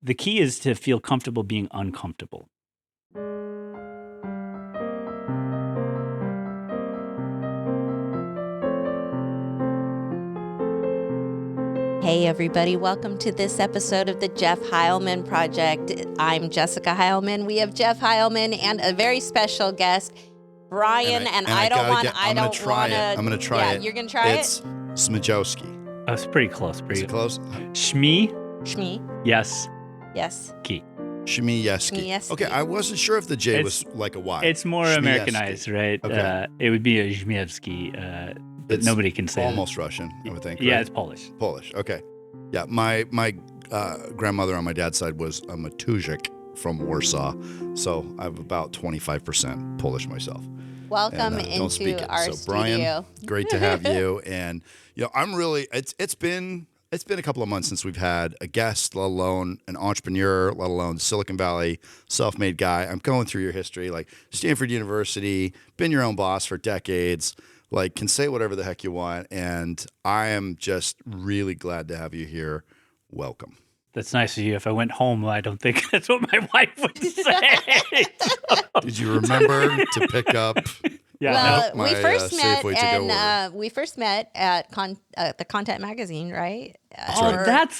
the key is to feel comfortable being uncomfortable. Hey everybody, welcome to this episode of the Jeff Heilman Project. I'm Jessica Heilman. We have Jeff Heilman and a very special guest, Brian, I'm gonna try it. You're gonna try It's Zmijewski. That's pretty close. Is it close? Shmi? Shmi. Yes. Yes. Key. Zmijewski. Okay, I wasn't sure if the J was like a Y. It's more Zmijewski. Americanized, right? Okay. It would be a Zmijewski, but It's nobody can say almost Russian, I would think. Yeah, right? it's Polish. Polish. Okay. Yeah, my grandmother on my dad's side was a Matuzik from Warsaw, so I'm about 25% Polish myself. Welcome Don't speak into it. our So Brian, studio. great to have you. And I'm really it's been a couple of months since we've had a guest, let alone an entrepreneur, let alone Silicon Valley self-made guy. I'm going through your history, like Stanford University, been your own boss for decades, like can say whatever the heck you want, and I am just really glad to have you here. Welcome. That's nice of you. If I went home, I don't think that's what my wife would say. Did you remember to pick up? Yeah. Well, my, we first met Safeway to-go order. and we first met at the Content Magazine, right? That's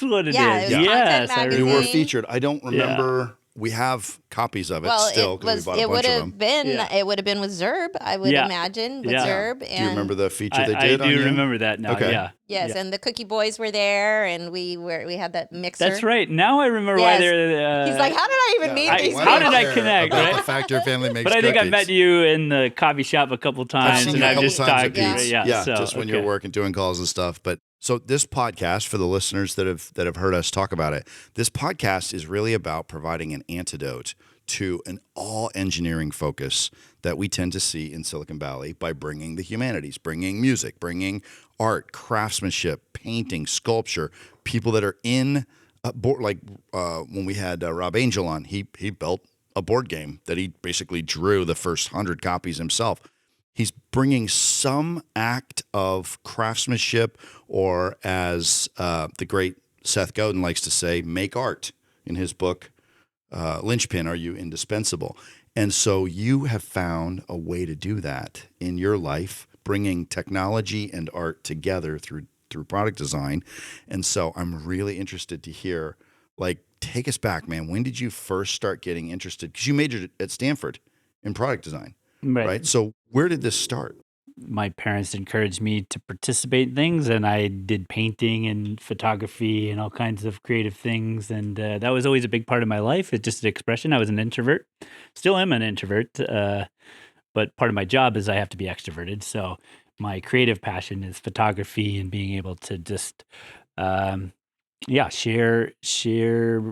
what it Yeah, is. it was Yes, Content I You Magazine. were remember. featured. I don't remember. We have copies of it Well, still because we bought a bunch of them. it would have been with Zurb, I would Yeah. imagine, with Yeah. Zurb. Do And you remember the feature they I did on do you? remember that now. Okay. Yeah. Yes, Yeah. and the Cookie Boys were there, and we had that mixer. That's right. Now I remember why Yes. they're. He's like, how did I even meet these how people? did I connect, about right? the fact your family makes But I think I cookies. met you in the coffee shop a couple I've times, seen and you a I've couple just times talked. at Pete's. Yeah, so, just when you're okay. working, doing calls and stuff. But so this podcast, for the listeners that have heard us talk about it, this podcast is really about providing an antidote to an all engineering focus that we tend to see in Silicon Valley by bringing the humanities, bringing music, bringing art, craftsmanship, painting, sculpture, people that are in a board, like when we had Rob Angel on, he built a board game that he basically drew the first 100 copies himself. He's bringing some act of craftsmanship, or as the great Seth Godin likes to say, make art in his book, Linchpin, Are You Indispensable? And so you have found a way to do that in your life, bringing technology and art together through product design. And so I'm really interested to hear, like, take us back, man. When did you first start getting interested? Because you majored at Stanford in product design, right? So where did this start? My parents encouraged me to participate in things, and I did painting and photography and all kinds of creative things. And that was always a big part of my life. It's just an expression. I was an introvert, still am an introvert, but part of my job is I have to be extroverted. So my creative passion is photography and being able to just, share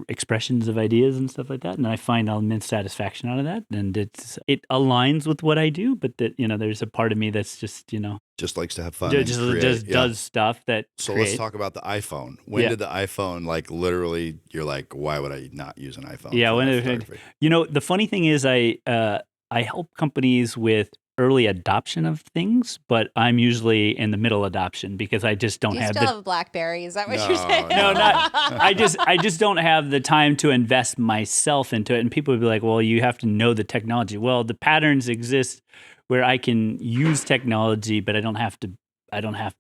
expressions of ideas and stuff like that. And I find immense satisfaction out of that. And it aligns with what I do, but that, there's a part of me that's just, Just likes to have fun. and create. just Yeah. does stuff that So create. let's talk about the iPhone. When did the iPhone, like, literally, you're like, why would I not use an iPhone? Yeah, for when my it- photography? The funny thing is I help companies with early adoption of things, but I'm usually in the middle adoption because I just don't Do you have still the have a BlackBerry? Is that what No, you're saying? No, not. I just don't have the time to invest myself into it. And people would be like, "Well, you have to know the technology." Well, the patterns exist where I can use technology, but I don't have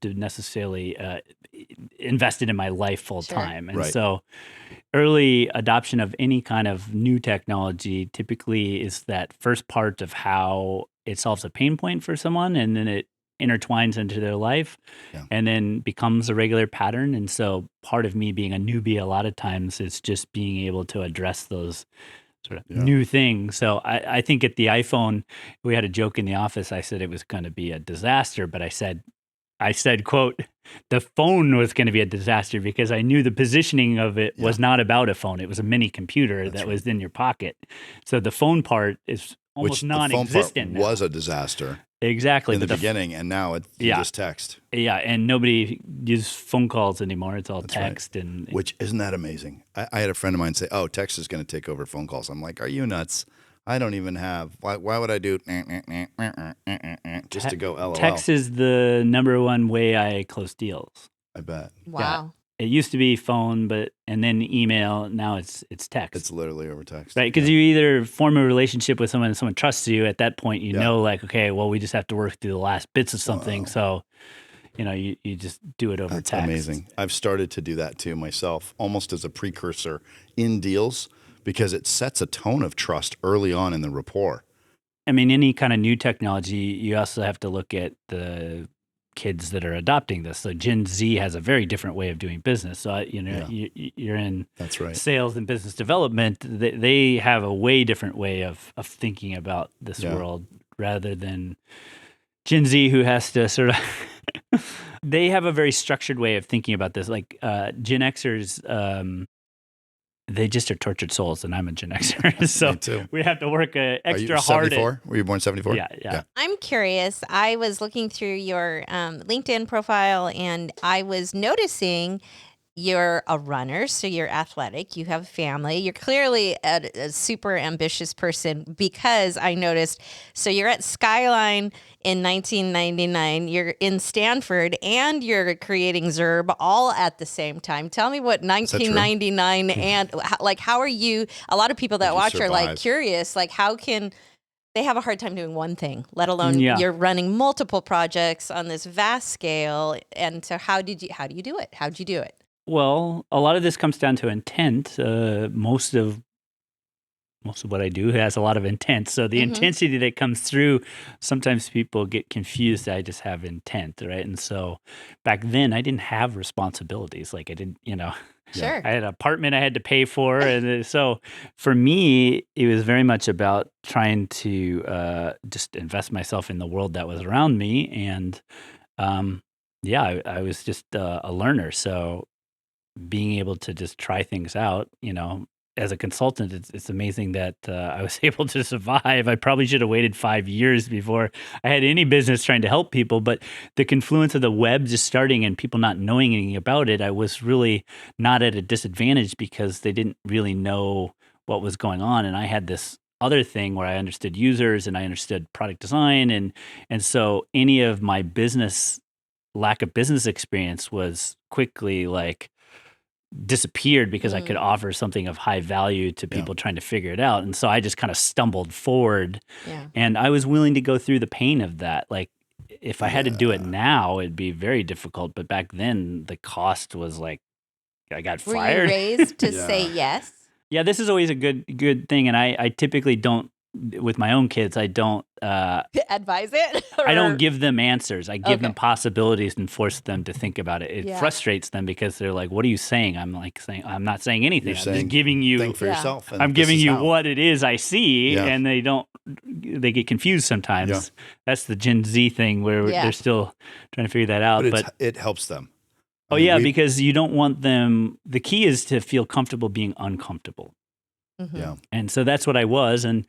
to necessarily invest it in my life full Sure. time. And Right. so, early adoption of any kind of new technology typically is that first part of how it solves a pain point for someone, and then it intertwines into their life and then becomes a regular pattern. And so part of me being a newbie a lot of times is just being able to address those sort of new things. So I think at the iPhone, we had a joke in the office. I said it was going to be a disaster, but I said, quote, the phone was going to be a disaster because I knew the positioning of it was not about a phone. It was a mini computer that was in your pocket. So the phone part is almost Which non-existent. the phone part now. was a disaster Exactly. in the but beginning, and now you just text. Yeah, and nobody uses phone calls anymore. It's all That's text. And Which, isn't that amazing? I had a friend of mine say, "Oh, text is going to take over phone calls." I'm like, "Are you nuts? I don't even have. Why would I do just to go LOL?" text is the number one way I close deals. I bet. Wow. it used to be phone, and then email. Now it's text. It's literally over text. Right, because you either form a relationship with someone and someone trusts you. At that point, you know, like, okay, well, we just have to work through the last bits of something. Wow. So, you just do it over That's text. amazing. I've started to do that too myself, almost as a precursor in deals, because it sets a tone of trust early on in the rapport. I mean, any kind of new technology, you also have to look at the kids that are adopting this. So Gen Z has a very different way of doing business. So, you're in That's right. sales and business development. They have a way different way of thinking about this world rather than Gen Z, who has to sort of they have a very structured way of thinking about this. Like Gen Xers, they just are tortured souls, and I'm a Gen Xer, so we have to work extra hard. 74? Were you born 74? Yeah. I'm curious. I was looking through your LinkedIn profile, and I was noticing you're a runner, so you're athletic. You have a family. You're clearly a super ambitious person, because I noticed. So you're at Skyline in 1999. You're in Stanford, and you're creating Zurb all at the same time. Tell me what 1999 and how are you? A lot of people that watch are like curious, like how can they have a hard time doing one thing, let alone you're running multiple projects on this vast scale. And so how do you do it? How'd you do it? Well, a lot of this comes down to intent. Most of what I do has a lot of intent. So the intensity that comes through, sometimes people get confused that I just have intent, right? And so back then I didn't have responsibilities. Like I didn't, Sure. I had an apartment I had to pay for. And so for me, it was very much about trying to just invest myself in the world that was around me. And I was just a learner. So being able to just try things out, as a consultant, it's amazing that I was able to survive. I probably should have waited 5 years before I had any business trying to help people. But the confluence of the web just starting and people not knowing anything about it, I was really not at a disadvantage because they didn't really know what was going on. And I had this other thing where I understood users and I understood product design. And so any of my lack of business experience was quickly disappeared because I could offer something of high value to people trying to figure it out. And so I just kind of stumbled forward and I was willing to go through the pain of that. Like if I had to do it now, it'd be very difficult. But back then the cost was I got fired. Were you raised to say yes? Yeah, this is always a good thing. And I typically don't, with my own kids, I don't advise it. I don't give them answers. I give them possibilities and force them to think about it. It frustrates them because they're like, "What are you saying?" I'm I'm not saying anything. I'm just giving you think for yourself. I'm giving you what it is I see, and they get confused sometimes. Yeah. That's the Gen Z thing where they're still trying to figure that out. But it helps them. Because you don't want them. The key is to feel comfortable being uncomfortable. Mm-hmm. Yeah, and so that's what I was, and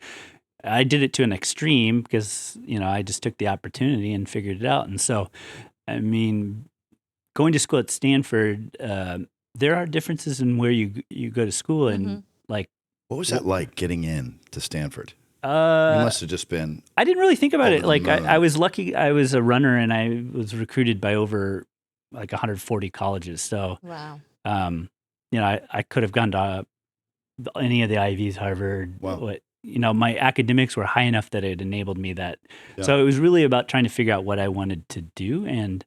I did it to an extreme because, I just took the opportunity and figured it out. And so, I mean, going to school at Stanford, there are differences in where you go to school and what was that like getting in to Stanford? You must have just been. I didn't really think about it. I was lucky. I was a runner and I was recruited by over 140 colleges. So, wow. I could have gone to any of the Ivies, Harvard, wow. My academics were high enough that it enabled me that. Yeah. So it was really about trying to figure out what I wanted to do. And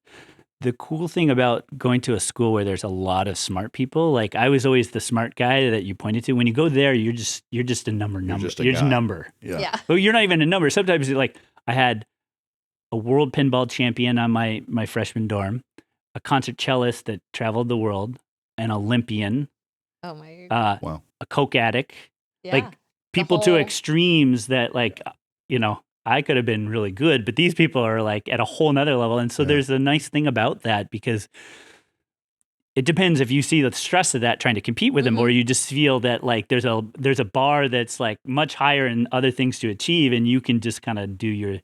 the cool thing about going to a school where there's a lot of smart people, I was always the smart guy that you pointed to. When you go there, you're just a number. You're just a number. Yeah. But you're not even a number. Sometimes I had a world pinball champion on my freshman dorm, a concert cellist that traveled the world, an Olympian. Oh my God. Wow. A coke addict. Yeah. People to extremes that I could have been really good, but these people are at a whole nother level. And so there's a nice thing about that because it depends if you see the stress of that trying to compete with them or you just feel that there's a bar that's much higher and other things to achieve and you can just kind of do your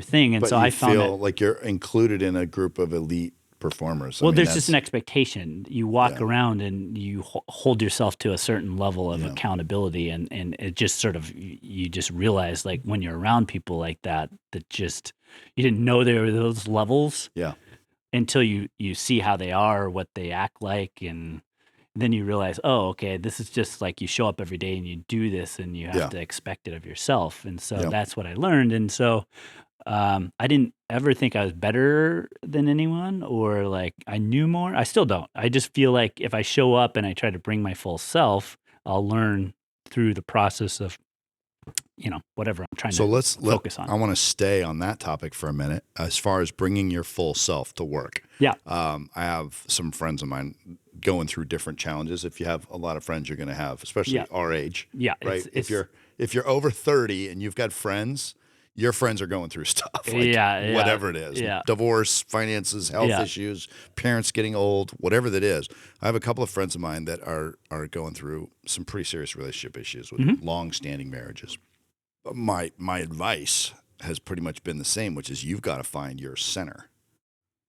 thing. And but so you I found feel like you're included in a group of elite performers. Well, there's just an expectation. You walk around and you hold yourself to a certain level of accountability, and it just sort of you just realize when you're around people like that just you didn't know there were those levels. Yeah. until you see how they are, what they act like, and then you realize, oh, okay, this is just like you show up every day and you do this, and you have Yeah. to expect it of yourself. And so Yep. that's what I learned. And so I didn't ever think I was better than anyone or like I knew more. I still don't. I just feel like if I show up and I try to bring my full self, I'll learn through the process of, whatever I'm trying So to focus I on. want to stay on that topic for a minute as far as bringing your full self to work. Yeah. I have some friends of mine going through different challenges. If you have a lot of friends, you're going to have, especially Yeah. our age, Yeah. right? If you're over 30 and you've got friends, your friends are going through stuff like Yeah, whatever it is, yeah. divorce, finances, health Yeah. issues, parents getting old, whatever that is. I have a couple of friends of mine that are going through some pretty serious relationship issues with long-standing marriages. My advice has pretty much been the same, which is you've got to find your center.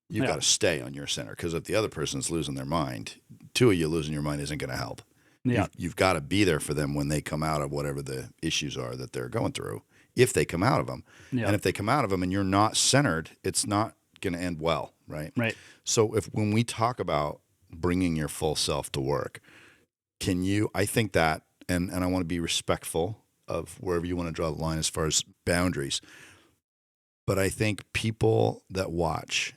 You've got to stay on your center, because if the other person's losing their mind, two of you losing your mind isn't going to help. Yeah. You've got to be there for them when they come out of whatever the issues are that they're going through, if they come out of them. Yeah. And if they come out of them and you're not centered, it's not going to end well, right? Right. So when we talk about bringing your full self to work, I think that, and I want to be respectful of wherever you want to draw the line as far as boundaries, but I think people that watch,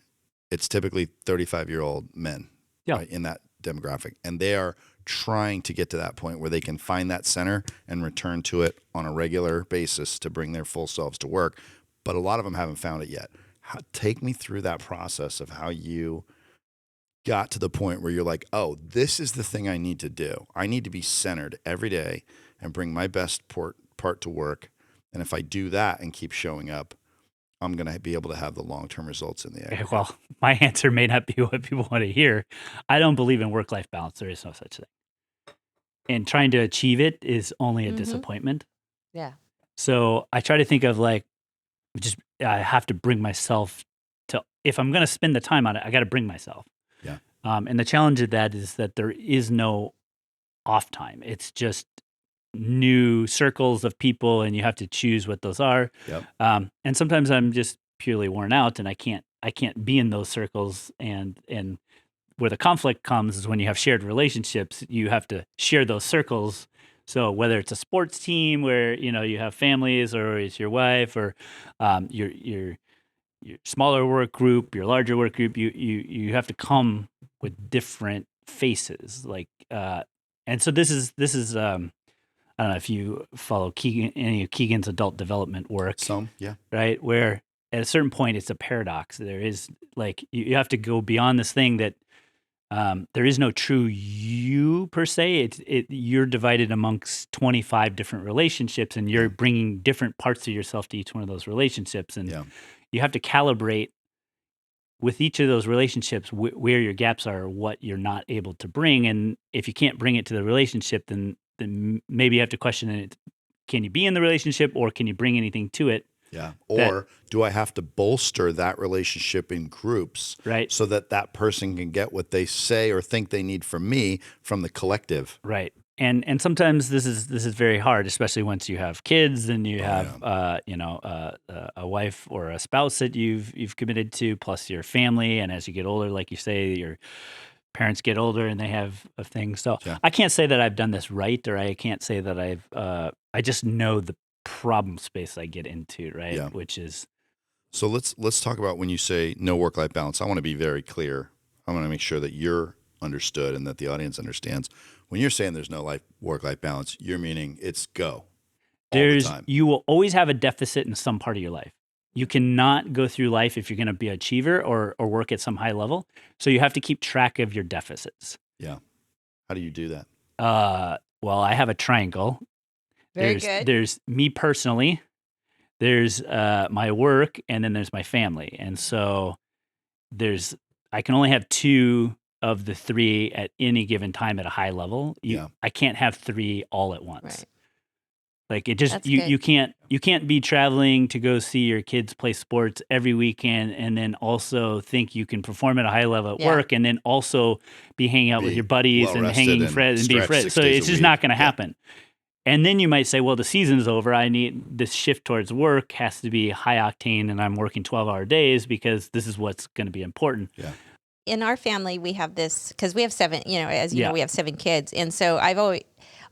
it's typically 35-year-old men, right, in that demographic, and they are trying to get to that point where they can find that center and return to it on a regular basis to bring their full selves to work. But a lot of them haven't found it yet. Take me through that process of how you got to the point where you're like, oh, this is the thing I need to do. I need to be centered every day and bring my best part to work. And if I do that and keep showing up, I'm going to be able to have the long-term results in the end. Okay, well, my answer may not be what people want to hear. I don't believe in work-life balance. There is no such thing. And trying to achieve it is only a disappointment. Yeah. So I try to think of like, I have to bring myself to, if I'm going to spend the time on it, I got to bring myself. Yeah. And the challenge of that is that there is no off time. It's just new circles of people, and you have to choose what those are. Yep. And sometimes I'm just purely worn out, and I can't be in those circles. And where the conflict comes is when you have shared relationships, you have to share those circles. So whether it's a sports team where you have families, or it's your wife, or your smaller work group, your larger work group, you have to come with different faces. Like, and so this is I don't know if you follow any of Keegan's adult development work. Some, yeah. Right? Where at a certain point, it's a paradox. There is like, you have to go beyond this thing that there is no true you per se. You're divided amongst 25 different relationships, and you're bringing different parts of yourself to each one of those relationships. And you have to calibrate with each of those relationships where your gaps are, or what you're not able to bring. And if you can't bring it to the relationship, then maybe you have to question it. Can you be in the relationship, or can you bring anything to it? Yeah. Or do I have to bolster that relationship in groups, right, so that person can get what they say or think they need from me from the collective? Right. And sometimes this is very hard, especially once you have kids and you have a wife or a spouse that you've committed to, plus your family. And as you get older, like you say, your parents get older and they have a thing. So I can't say that I've done this right, or I can't say that I just know the problem space I get into, right? Yeah. Which is. So let's talk about when you say no work-life balance. I want to be very clear. I want to make sure that you're understood and that the audience understands. When you're saying there's no work-life balance, you're meaning it's go all the time. You will always have a deficit in some part of your life. You cannot go through life if you're going to be an achiever or work at some high level. So you have to keep track of your deficits. Yeah. How do you do that? Well, I have a triangle. Very good. There's me personally, there's my work, and then there's my family. And so I can only have two of the three at any given time at a high level. I can't have three all at once. Right. Like it just you can't be traveling to go see your kids play sports every weekend and then also think you can perform at a high level at work and then also be hanging out with your buddies and hanging friends and be friends. So it's just not going to happen. And then you might say, well, the season's over. I need this shift towards work has to be high octane and I'm working 12-hour days because this is what's going to be important. Yeah. In our family, we have this, because we have seven, as you know, Yeah. we have 7 kids. And so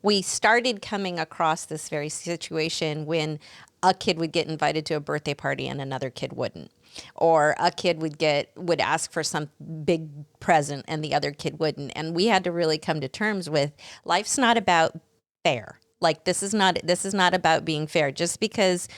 we started coming across this very situation when a kid would get invited to a birthday party and another kid wouldn't. Or a kid would ask for some big present and the other kid wouldn't. And we had to really come to terms with life's not about fair. Like this is not about being fair. Just because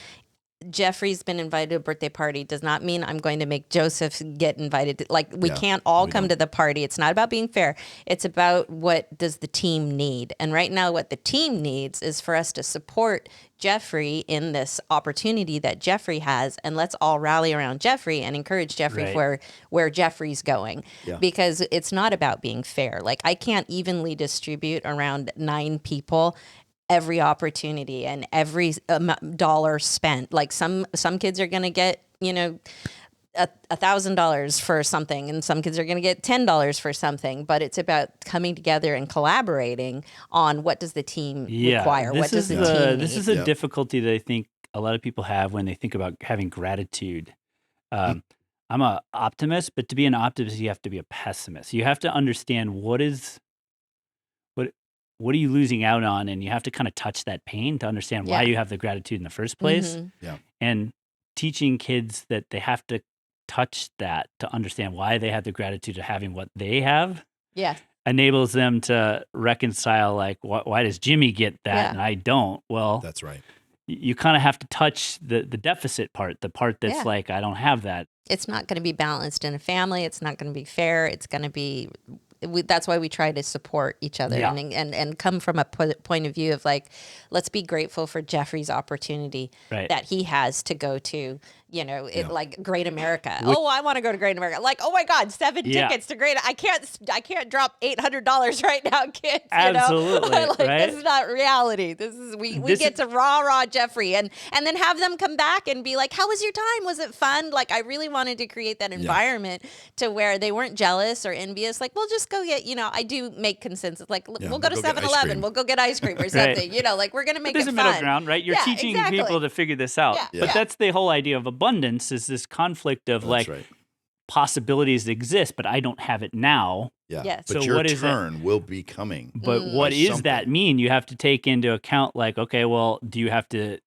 Jeffrey's been invited to a birthday party does not mean I'm going to make Joseph get invited to, like we Yeah, can't all we come don't. to the party. It's not about being fair. It's about what does the team need. And right now what the team needs is for us to support Jeffrey in this opportunity that Jeffrey has, and let's all rally around Jeffrey and encourage Jeffrey Right. for where Jeffrey's going. Yeah. Because it's not about being fair. Like I can't evenly distribute around 9 people every opportunity and every dollar spent. Like some kids are going to get, $1,000 for something, and some kids are going to get $10 for something. But it's about coming together and collaborating on what does the team require, what does the team This need. is a Yeah. difficulty that I think a lot of people have when they think about having gratitude. I'm an optimist, but to be an optimist, you have to be a pessimist. You have to understand what are you losing out on, and you have to kind of touch that pain to understand why Yeah. you have the gratitude in the first place. Mhm. Yeah. And teaching kids that they have to touch that to understand why they have the gratitude of having what they have Yeah. enables them to reconcile, like, why does Jimmy get that Yeah. and I don't? Well, That's right. you kind of have to touch the deficit part, the part that's Yeah. like, I don't have that. It's not going to be balanced in a family. It's not going to be fair. It's going to be. That's why we try to support each other Yeah. and come from a point of view of like, let's be grateful for Jeffrey's opportunity Right. that he has to go to, Yeah. like Great America. I want to go to Great America. Like, oh my God, 7 Yeah. tickets to Great. I can't drop $800 right now, kids. Absolutely, like right? this is not reality. This is we This get is- to rah Jeffrey and then have them come back and be like, how was your time? Was it fun? Like I really wanted to create that environment to where they weren't jealous or envious. Like we'll just go get, I do make consensus. Like Yeah, we'll go to we'll go get ice 7-Eleven. cream. We'll go get ice cream or something. Like we're gonna make There's it a middle fun. ground, right? You're Yeah, teaching exactly. people to figure this out. Yeah, But yeah. that's the whole idea of abundance, is this conflict of That's like right. possibilities that exist, but I don't have it now. Yeah. Yes. But So your what is that? turn will be coming. But Mm. what By does something. that mean? You have to take into account, like, okay, well, do you have to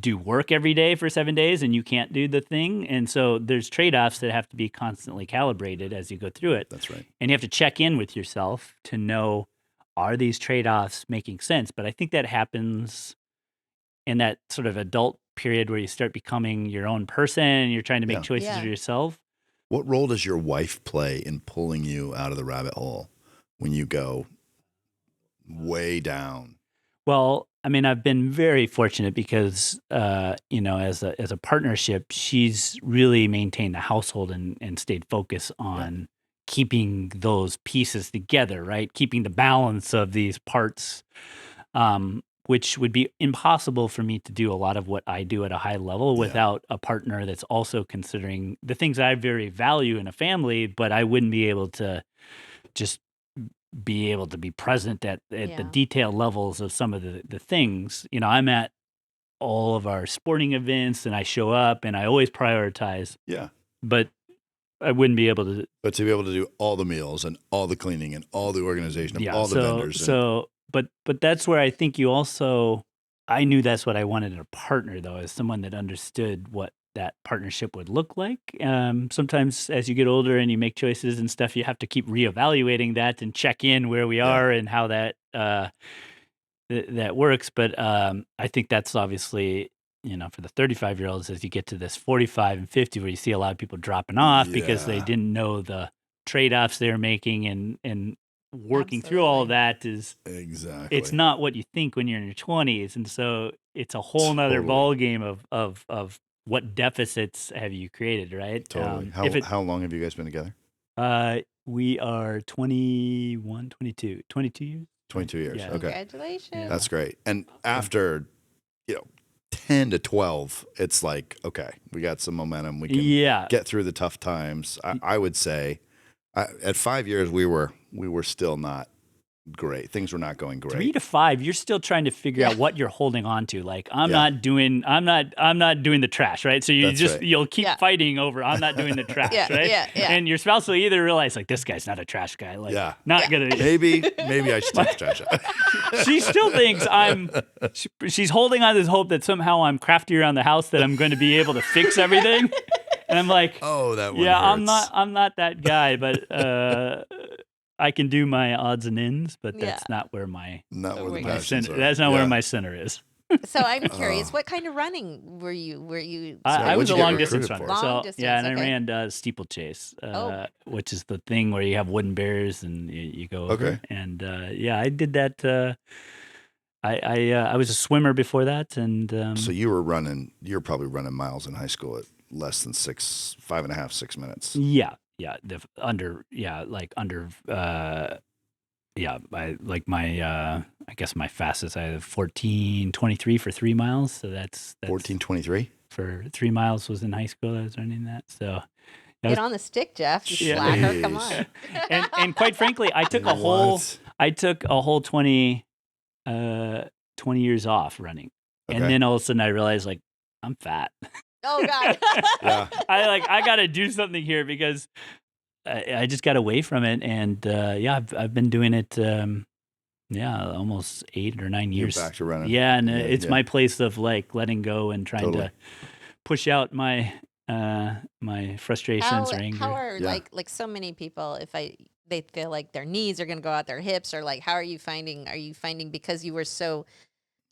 do work every day for 7 days and you can't do the thing? And so there's trade-offs that have to be constantly calibrated as you go through it. That's right. And you have to check in with yourself to know, are these trade-offs making sense? But I think that happens in that sort of adult period where you start becoming your own person and you're trying to make Yeah. choices Yeah. for yourself. What role does your wife play in pulling you out of the rabbit hole when you go way down? Well, I mean, I've been very fortunate because, as a partnership, she's really maintained the household and stayed focused on keeping those pieces together, right? Keeping the balance of these parts, which would be impossible for me to do a lot of what I do at a high level Yeah. without a partner that's also considering the things I very value in a family, but I wouldn't be able to just be able to be present at the Yeah. detailed levels of some of the things. I'm at all of our sporting events and I show up and I always prioritize, Yeah. but I wouldn't be able to. But to be able to do all the meals and all the cleaning and all the organization of all the vendors. But that's where I think I knew that's what I wanted in a partner, though, as someone that understood what that partnership would look like. Sometimes as you get older and you make choices and stuff, you have to keep reevaluating that and check in where we are and how that that works. But I think that's obviously, for the 35-year-olds, as you get to this 45 and 50, where you see a lot of people dropping off because they Yeah. didn't know the trade-offs they're making and working through all of that is Exactly. it's not what you think when you're in your 20s. And so it's a whole nother Totally. ball game of what deficits have you created, right? Totally. How long have you guys been together? We are 21, 22 years. 22 years. Yeah. Okay. Congratulations. That's great. And after, 10 to 12, it's like, okay, we got some momentum. We can Yeah. get through the tough times. I would say at 5 years, we were still not great. Things were not going great. 3 to 5, you're still trying to figure out what you're holding on to. Like, I'm Yeah. not doing the trash, right? So That's right. you'll keep Yeah. fighting over, I'm not doing the trash, Yeah, right? yeah, yeah. And your spouse will either realize, like, this guy's not a trash guy. Like, Yeah. not gonna. Maybe I should take the trash out. She still thinks she's holding on to this hope that somehow I'm crafty around the house, that I'm going to be able to fix everything. And I'm like, Oh, that one yeah, hurts. I'm not that guy, but I can do my odds and ends, but that's not where my Not where the my passions center, are. that's not Yeah. where my center is. So I'm curious, what kind of running were you? I what'd was a you get long distance recruited runner. for? Long So distance, yeah, and okay. I ran steeplechase, which is the thing where you have wooden barriers and you go over. Okay. And I did that. I was a swimmer before that, and So you were probably running miles in high school at less than 5.5, 6 minutes. yeah, I guess my fastest, I have 14:23 for 3 miles. So that's 14:23. for 3 miles was in high school. I was running that. So Get on the stick, Jeff. You Yeah. slacker. Come on. and quite frankly, I took a whole 20 years off running. And Okay. then all of a sudden I realized, like, I'm fat. Oh God. Yeah. I got to do something here because I just got away from it. And I've been doing it, almost 8 or 9 You're years. back to running. Yeah. And it's yeah. my place of like letting go and trying Totally. to push out my frustrations or anger. How are Yeah. like so many people, they feel like their knees are going to go out their hips, or like, how are you finding? Are you finding because you were so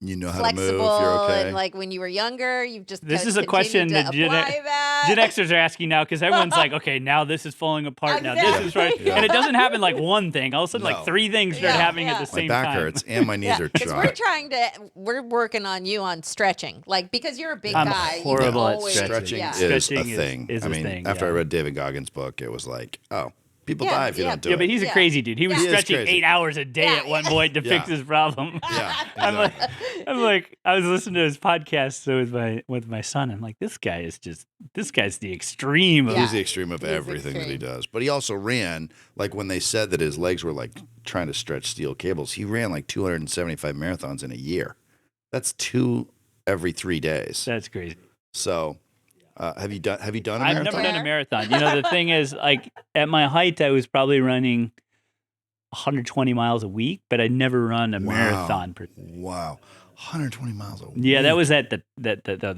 You know how to move. flexible You're okay. and like when you were younger, you've just This kind is of a question continued that to apply that? Gen Xers are asking now because everyone's like, okay, now this is falling apart. Now this is right. Yeah. And it doesn't happen like one thing. All of a sudden, No. like 3 things start Yeah, happening at yeah. the My same back time. hurts and my knees are Because shot. we're working on you on stretching, like because you're a big I'm guy. you horrible can at always- Stretching yeah. is Stretching a thing. is I a mean, thing, after I yeah. read David Goggins' book, it was like, oh, people Yeah, die if you yeah. don't do Yeah, it. but he's a Yeah. crazy dude. He was He is stretching crazy. 8 hours a day Yeah, at one yeah. point to fix Yeah. his problem. Yeah, I'm like, exactly. I was listening to his podcast with my son. I'm like, this guy's the extreme of Yeah. He's the extreme of He's everything that he extreme. does. But he also ran, like when they said that his legs were like trying to stretch steel cables, he ran like 275 marathons in a year. That's 2 every 3 days. That's crazy. So have you done a I've marathon? never done a marathon. You know, the thing is, like, at my height, I was probably running 120 miles a week, but I'd never run a marathon. Wow. 120 miles a week. Yeah, that was at the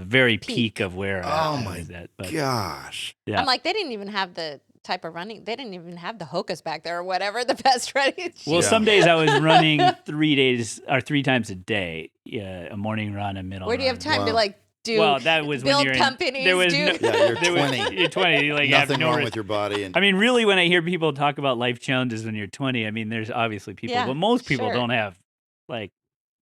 very peak of where Oh I my was at. But gosh. yeah. I'm like, they didn't even have the type of running. They didn't even have the Hocus back there or whatever. The best running. Well, Yeah. some days I was running 3 times a day. Yeah, a morning run, a middle Where run. do you have time to Wow. like do? Well, that was when build you're companies. there was do, no, Yeah, you're there was- 20. You're 20. Like, you have Nothing no wrong risk. with your body. And I mean, really, when I hear people talk about life challenges when you're 20, I mean, there's obviously people, Yeah, but most people sure. don't have, like,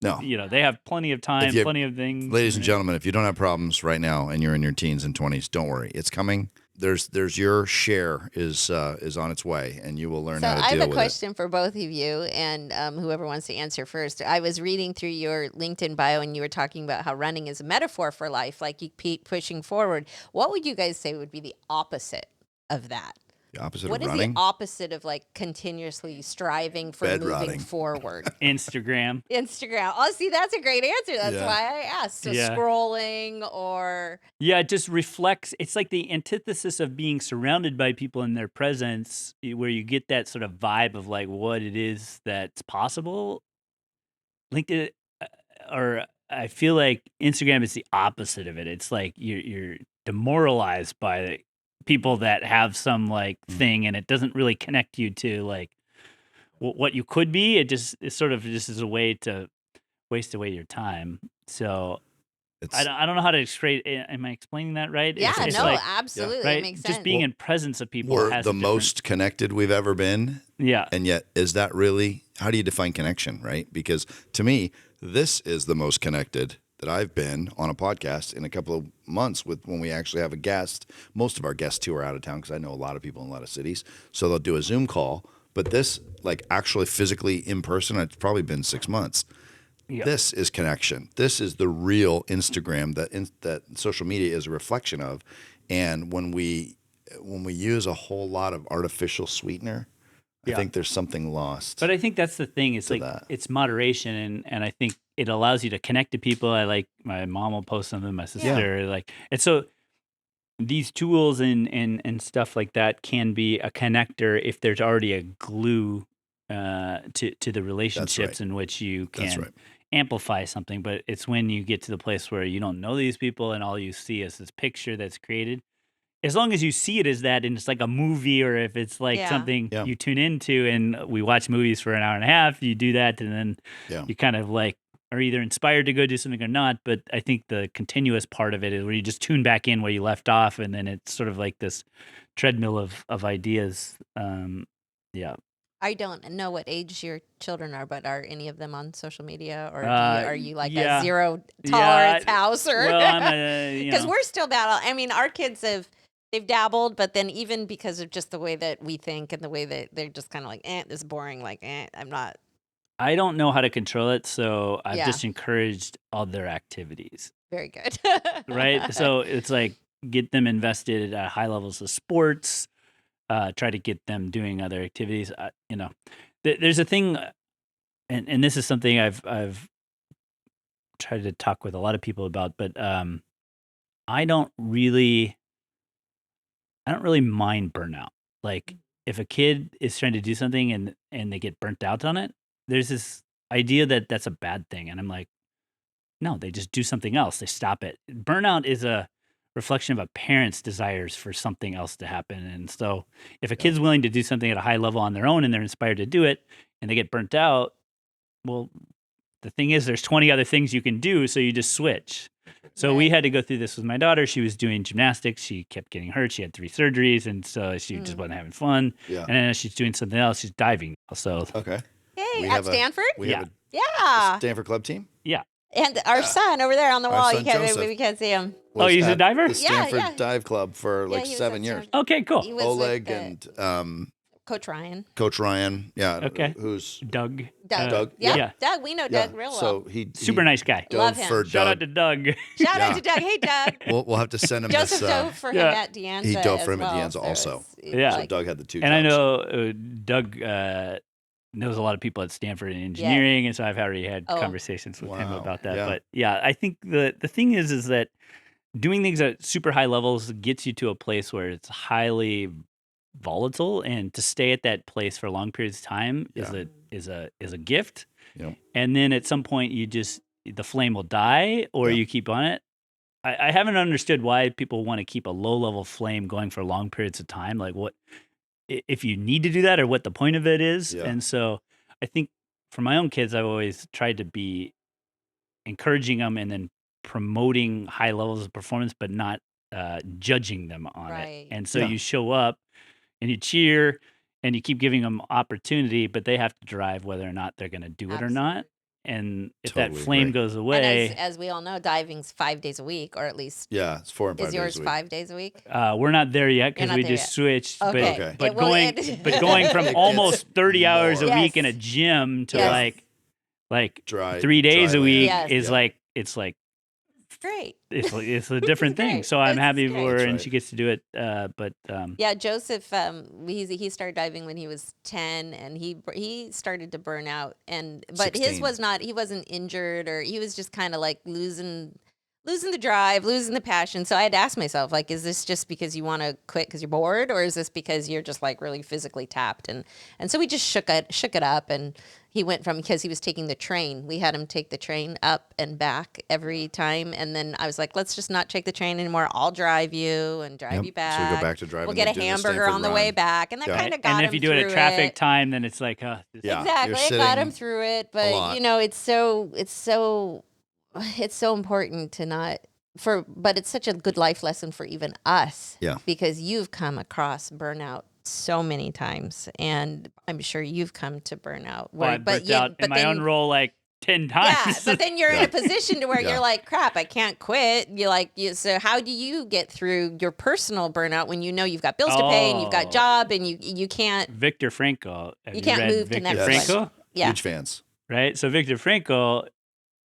no. they have plenty of time, If you- plenty of things. Ladies and gentlemen, if you don't have problems right now and you're in your teens and 20s, don't worry. It's coming. There's your share is on its way, and you will learn So how to I have deal a with question for both of you, and whoever wants to answer first. I was reading through your LinkedIn bio, and you were talking about how running is a metaphor for life, like you keep pushing forward. What would you guys say would be the opposite of that? it. The opposite What of is running. the opposite of like continuously striving for Bed moving rotting. forward? Instagram. Instagram. Oh, see, that's a great answer. That's Yeah. why I asked. So Yeah. scrolling or Yeah, it just reflects. It's like the antithesis of being surrounded by people in their presence, where you get that sort of vibe of like what it is that's possible. LinkedIn, or I feel like Instagram is the opposite of it. It's like you're demoralized by people that have some like thing, and it doesn't really connect you to like what you could be. It sort of just is a way to waste away your time. So It's I don't know how to explain. Am I explaining that right? yeah, It's no, like, absolutely, right? it makes Just sense. being in presence of people we're has the a different- most connected we've ever been. Yeah, And yet, is that really, how do you define connection, right? Because to me, this is the most connected that I've been on a podcast in a couple of months with when we actually have a guest. Most of our guests too are out of town because I know a lot of people in a lot of cities. So they'll do a Zoom call. But this, like actually physically in person, it's probably been 6 months. Yep. This is connection. This is the real Instagram that social media is a reflection of. And when we use a whole lot of artificial sweetener, I think there's something lost. But I think that's the thing. It's like it's moderation, and I think it allows you to connect to people. I like my mom will post something, my sister and so these tools and stuff like that can be a connector if there's already a glue to the relationships in which you can amplify something. But it's when you get to the place where you don't know these people and all you see is this picture that's created. As long as you see it as that, and it's like a movie, or if it's like something you tune into, and we watch movies for an hour and a half, you do that, and then you kind of like are either inspired to go do something or not. But I think the continuous part of it is where you just tune back in where you left off, and then it's sort of like this treadmill of ideas. I don't know what age your children are, but are any of them on social media, or are you like a zero tolerance house? Or well, because we're still bad. I mean, our kids they've dabbled, but then even because of just the way that we think and the way that they're just kind of like, this is boring. Like, I'm not. I don't know how to control it, so I've just encouraged other activities. Very good. Right? So it's like get them invested at high levels of sports. Try to get them doing other activities. There's a thing, and this is something I've tried to talk with a lot of people about, but I don't really mind burnout. Like if a kid is trying to do something and they get burnt out on it, there's this idea that that's a bad thing, and I'm like, no, they just do something else. They stop it. Burnout is a reflection of a parent's desires for something else to happen. And so if a kid's willing to do something at a high level on their own and they're inspired to do it and they get burnt out, well, the thing is there's 20 other things you can do, so you just switch. So we had to go through this with my daughter. She was doing gymnastics. She kept getting hurt. She had 3 surgeries, and so she just wasn't having fun. Yeah. And then she's doing something else. She's diving. So Hey, at Stanford? We have a Stanford club team? Yeah. And our son over there on the wall, we can't see him. He's a diver? The Stanford Dive Club for like 7 years. Okay, cool. Oleg and Coach Ryan. Okay. Who's Doug? Doug. Yeah. Doug. We know Doug real well. So he super nice guy. Love him. Shout out to Doug. Shout out to Doug. Hey, Doug. We'll have to send him Joseph this. dove for him at De Anza. He dove for him at De Anza also. So Doug had the 2 jobs. And I know Doug knows a lot of people at Stanford in engineering, and so I've already had conversations with him about that. But I think the thing is that doing things at super high levels gets you to a place where it's highly volatile, and to stay at that place for long periods of time is a gift. Yeah. And then at some point the flame will die, or you keep on it. I haven't understood why people want to keep a low level flame going for long periods of time. Like what if you need to do that, or what the point of it is. Yeah. And so I think for my own kids, I've always tried to be encouraging them and then promoting high levels of performance, but not judging them on it. And so you show up and you cheer and you keep giving them opportunity, but they have to drive whether or not they're going to do it or not. And if that flame goes away, and as we all know, diving's 5 days a week, or at least it's 4 and 5 days a week. Is yours 5 days a week? We're not there yet because we just switched. Okay. But going from almost 30 hours a week in a gym to like 3 days a week is like it's like great. It's a different thing. So I'm happy for her, and she gets to do it. But Joseph, he started diving when he was 10, and he started to burn out. But 16. He wasn't injured, or he was just kind of like losing the drive, losing the passion. So I had to ask myself, like, is this just because you want to quit because you're bored, or is this because you're just like really physically tapped? And so we just shook it up, and he went because he was taking the train. We had him take the train up and back every time. And then I was like, let's just not take the train anymore. I'll drive you and drive you back. So we go back to driving. We'll get a hamburger on the way back. And that kind of got him through it. And if you do it at traffic time, then it's like, exactly. It got him through it. But, it's so important to not but it's such a good life lesson for even us. Yeah. Because you've come across burnout so many times, and I'm sure you've come to burnout. I burnt out in my own role like 10 times. Yeah, but then you're in a position to where you're like, crap, I can't quit. So how do you get through your personal burnout when you know you've got bills to pay and you've got job and you can't? Viktor Frankl. You can't move to next Frankl? Yeah. Huge fans. Right? So Viktor Frankl,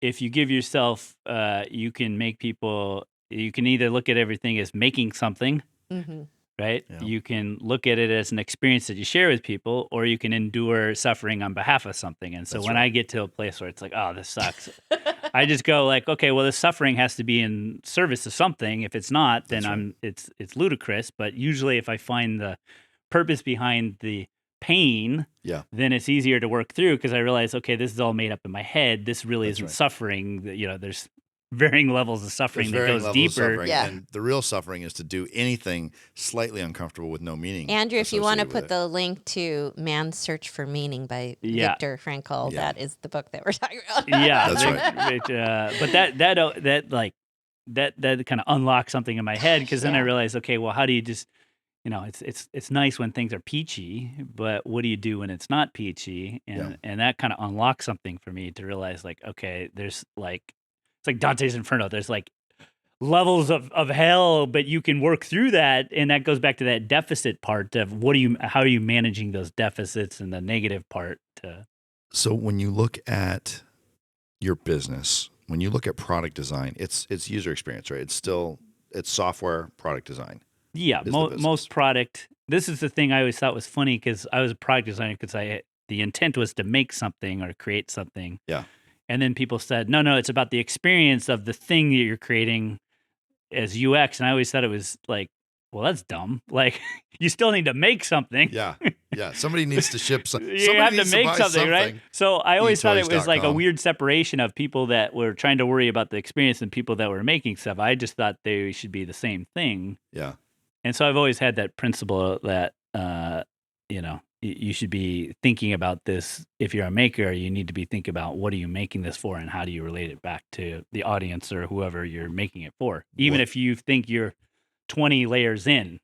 if you give yourself, you can make people, you can either look at everything as making something, right? Yeah. You can look at it as an experience that you share with people, or you can endure suffering on behalf of something. And so That's when right. I get to a place where it's like, oh, this sucks, I just go like, okay, well, this suffering has to be in service of something. If it's not, then That's right. it's ludicrous. But usually if I find the purpose behind the pain, Yeah. then it's easier to work through, because I realize, okay, this is all made up in my head. This really That's isn't right. suffering. There's varying levels of There's suffering that varying goes levels of deeper. suffering, Yeah. and the real suffering is to do anything slightly uncomfortable with no meaning. Andrew, if you want to associated with put it. the link to Man's Search for Meaning by Yeah. Viktor Frankl, Yeah. that is the book that we're talking about. Yeah, That's right. But that kind of unlocks something in my head, because then I Yeah. realized, okay, well, how do you just, it's nice when things are peachy, but what do you do when it's not peachy? And that kind of unlocks something for me to realize, like, okay, there's like, it's like Dante's Inferno. There's like levels of hell, but you can work through that, and that goes back to that deficit part of how are you managing those deficits and the negative part to. So when you look at your business, when you look at product design, it's user experience, right? It's software product design. Yeah, is the business. most product. This is the thing I always thought was funny, because I was a product designer, because the intent was to make something or create something. Yeah. And then people said, no, it's about the experience of the thing that you're creating as UX. And I always thought it was like, well, that's dumb. Like, you still need to make something. Yeah. Yeah. Somebody needs to ship something. You have to make something, right? So I always thought it was like a eToys.com. weird separation of people that were trying to worry about the experience and people that were making stuff. I just thought they should be the same thing. Yeah. And so I've always had that principle that, you should be thinking about this. If you're a maker, you need to be thinking about, what are you making this for, and how do you relate it back to the audience or whoever you're making it for, even if you think you're 20 layers in.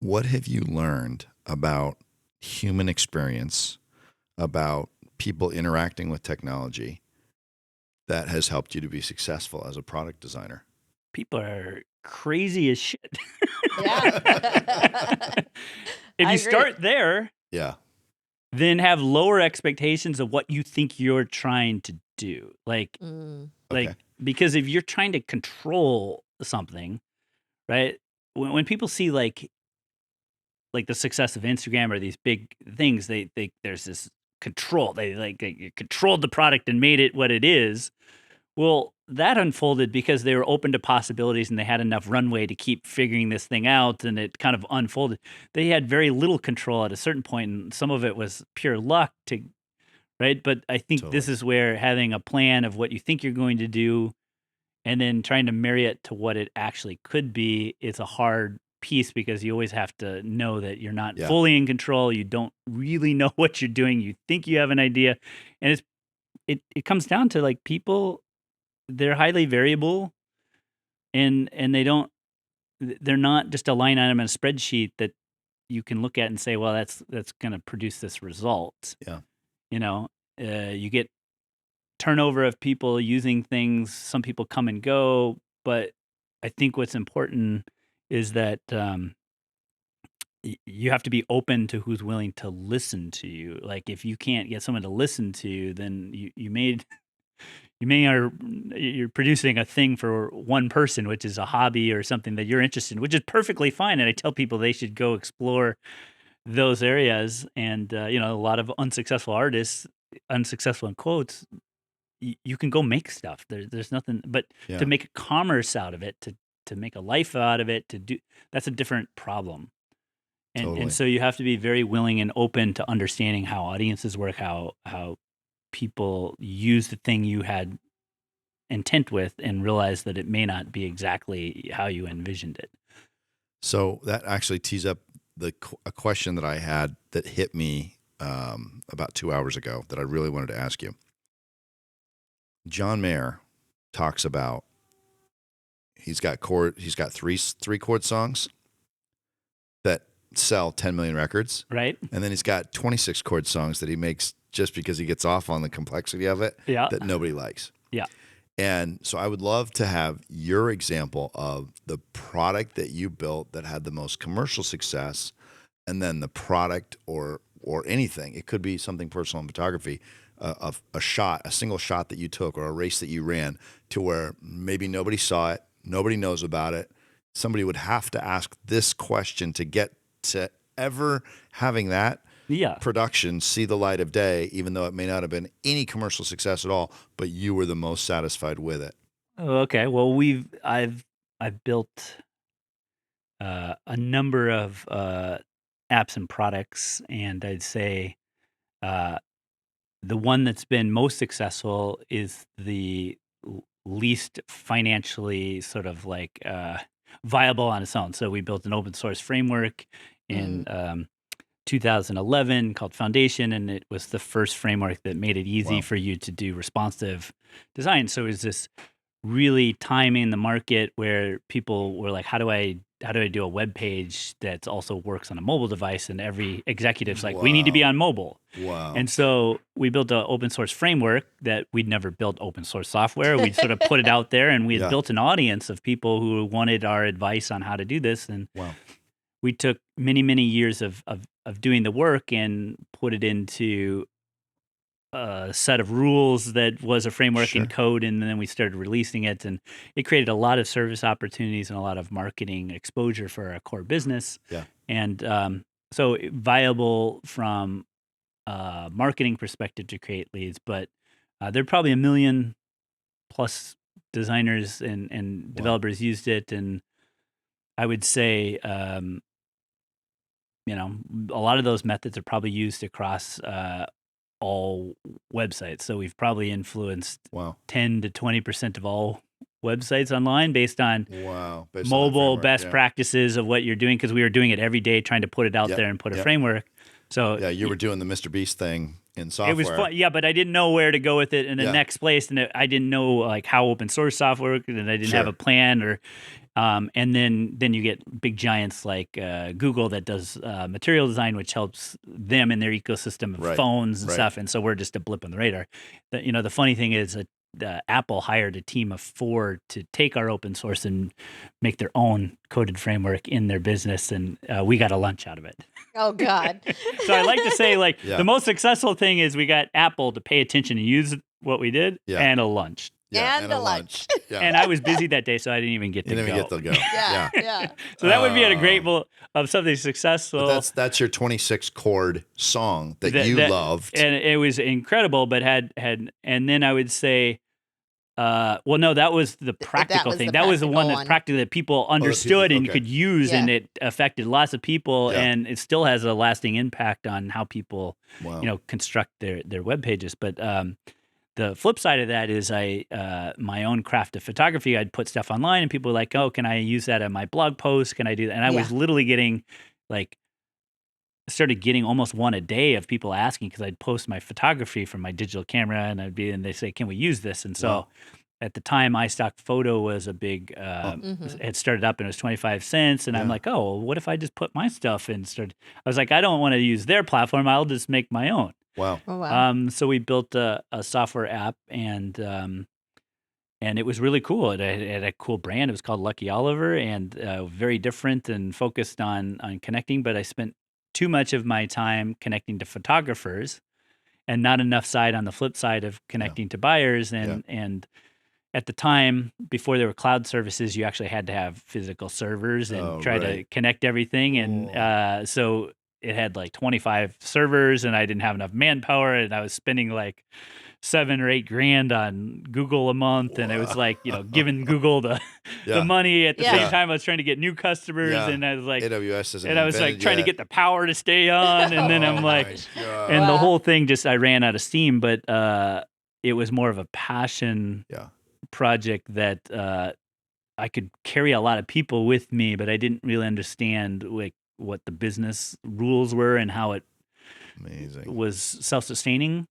What have you learned about human experience, about people interacting with technology, that has helped you to be successful as a product designer? People are crazy as shit. Yeah. If I you agree. start there, Yeah. then have lower expectations of what you think you're trying to do. Like, Okay. because if you're trying to control something, right? When people see like the success of Instagram or these big things, they there's this control. They controlled the product and made it what it is. Well, that unfolded because they were open to possibilities and they had enough runway to keep figuring this thing out, and it kind of unfolded. They had very little control at a certain point, and some of it was pure luck, right? But I think this Totally. is where having a plan of what you think you're going to do and then trying to marry it to what it actually could be is a hard piece, because you always have to know that you're not Yeah. fully in control. You don't really know what you're doing. You think you have an idea, and it comes down to like people. They're highly variable, and they're not just a line item in a spreadsheet that you can look at and say, well, that's going to produce this result. Yeah. You get turnover of people using things. Some people come and go, but I think what's important is that you have to be open to who's willing to listen to you. Like, if you can't get someone to listen to you, then you're producing a thing for one person, which is a hobby or something that you're interested in, which is perfectly fine. And I tell people they should go explore those areas. And a lot of unsuccessful artists, unsuccessful in quotes, you can go make stuff. There's nothing, but Yeah. to make a commerce out of it, to make a life out of it, that's a different problem. And Totally. and so you have to be very willing and open to understanding how audiences work, how people use the thing you had intent with, and realize that it may not be exactly how you envisioned it. So that actually tees up a question that I had that hit me about 2 hours ago that I really wanted to ask you. John Mayer talks about he's got three chord songs that sell 10 million records, Right? and then he's got 26 chord songs that he makes just because he gets off on the complexity of it Yeah. that nobody likes. Yeah. And so I would love to have your example of the product that you built that had the most commercial success, and then the product or anything. It could be something personal in photography, of a single shot that you took, or a race that you ran, to where maybe nobody saw it, nobody knows about it. somebody would have to ask this question to get to ever having that Yeah. production see the light of day, even though it may not have been any commercial success at all, but you were the most satisfied with it. Oh, okay. Well, I've built a number of apps and products, and I'd say uh, the one that's been most successful is the least financially sort of like viable on its own. So we built an open source framework in 2011 called Foundation, and it was the first framework that made it easy Wow. for you to do responsive design. So it was this really timing the market where people were like, how do I do a web page that also works on a mobile device? And every executive's like, we need to be Wow. on mobile. Wow. And so we built an open source framework that we'd never built open source software. We'd sort of put it out there, and we had Yeah. built an audience of people who wanted our advice on how to do this. And Wow. we took many, many years of doing the work and put it into a set of rules that was a framework Sure. in code, and then we started releasing it, and it created a lot of service opportunities and a lot of marketing exposure for our core business. Yeah. And so viable from a marketing perspective to create leads, but there are probably 1 million plus designers and Wow. developers used it, and I would say a lot of those methods are probably used across all websites. So we've probably influenced Wow. 10 to 20% of all websites online based on Wow. Based on that mobile framework, best yeah. practices of what you're doing, because we were doing it every day, trying to put it out Yep, there and put a yep. framework. So Yeah, you were doing the Mr. Beast thing in software. it was fun, yeah, but I didn't know where to go with it in the Yeah. next place, and I didn't know like how open source software worked, and I didn't have Sure. a plan, or and then you get big giants like Google that does material design, which helps them in their ecosystem of Right, phones and right. stuff, and so we're just a blip on the radar. The funny thing is that Apple hired a team of 4 to take our open source and make their own coded framework in their business, and we got a lunch out of it. Oh God. So I like to say, like, Yeah. the most successful thing is we got Apple to pay attention and use what we did, Yeah. and a lunch. Yeah, And a lunch. Yeah. And I was busy that day, so I didn't even get You to didn't go. even get to go. Yeah. Yeah. Yeah. So that would be an example of something successful. But that's your 26 chord song that you loved. And it was incredible, but had and then I would say, well, no, that was the practical was thing. the That was the one practical that practically that people people- understood and okay. could use, Yeah. and it affected lots of people, Yeah. and it still has a lasting impact on how people, Wow. construct their web pages. But the flip side of that is my own craft of photography. I'd put stuff online, and people were like, "Oh, can I use that in my blog post? Can I do that?" And I was literally getting started getting almost one a day of people asking, because I'd post my photography from my digital camera, and they say, "Can we use this?" And so Wow. at the time, iStock Photo was a big had started up, and it was 25 cents, and I'm Yeah. like, "Oh, well, what if I just put my stuff in?" I was like, "I don't want to use their platform. I'll just make my own." Wow. Oh wow. So we built a software app, and it was really cool. It had a cool brand. It was called Lucky Oliver, and very different and focused on connecting. But I spent too much of my time connecting to photographers, and not enough on the flip side of connecting to buyers. And at the time, before there were cloud services, you actually had to have physical servers and try to right. connect everything. And so it had like 25 servers, and I didn't have enough manpower, and I was spending like $7 or $8 grand on Google a month, and it was like, giving Google the Yeah. money at the Yeah. same time I was trying to get new customers, Yeah. and I was like, AWS isn't and I was like invented trying to yet. get the power to stay on, and then Oh I'm like, my God. and the Wow. whole thing I ran out of steam. But it was more of a passion Yeah. project that I could carry a lot of people with me, but I didn't really understand like what the business rules were and how it Amazing. was self-sustaining.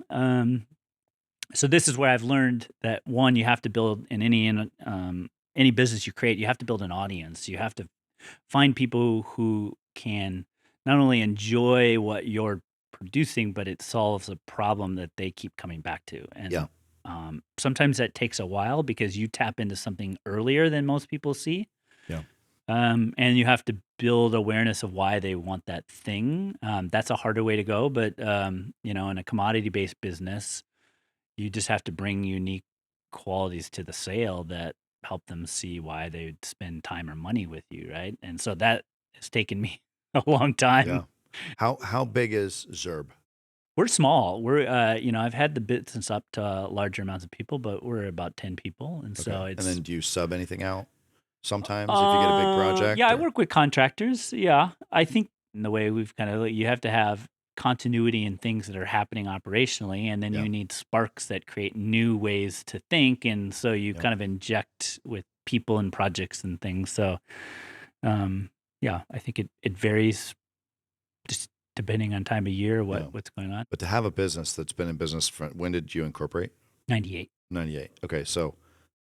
So this is where I've learned that, one, you have to build in any business you create, you have to build an audience. You have to find people who can not only enjoy what you're producing, but it solves a problem that they keep coming back to. And Yeah. sometimes that takes a while, because you tap into something earlier than most people see. Yeah. And you have to build awareness of why they want that thing. That's a harder way to go, but in a commodity-based business, you just have to bring unique qualities to the sale that help them see why they'd spend time or money with you, right? And so that has taken me a long time. Yeah. How big is Zurb? We're small. We're I've had the business up to larger amounts of people, but we're about 10 people, and so Okay. it's And then do you sub anything out sometimes if you get a big project? yeah, I or- work with contractors. Yeah, I think in the way we've kind of you have to have continuity in things that are happening operationally, and then Yeah. you need sparks that create new ways to think, and so you Yeah. kind of inject with people and projects and things. So, yeah, I think it varies just depending on time of year, Yeah. what's going on. But to have a business that's been in business for, when did you incorporate? 98. 98. Okay. So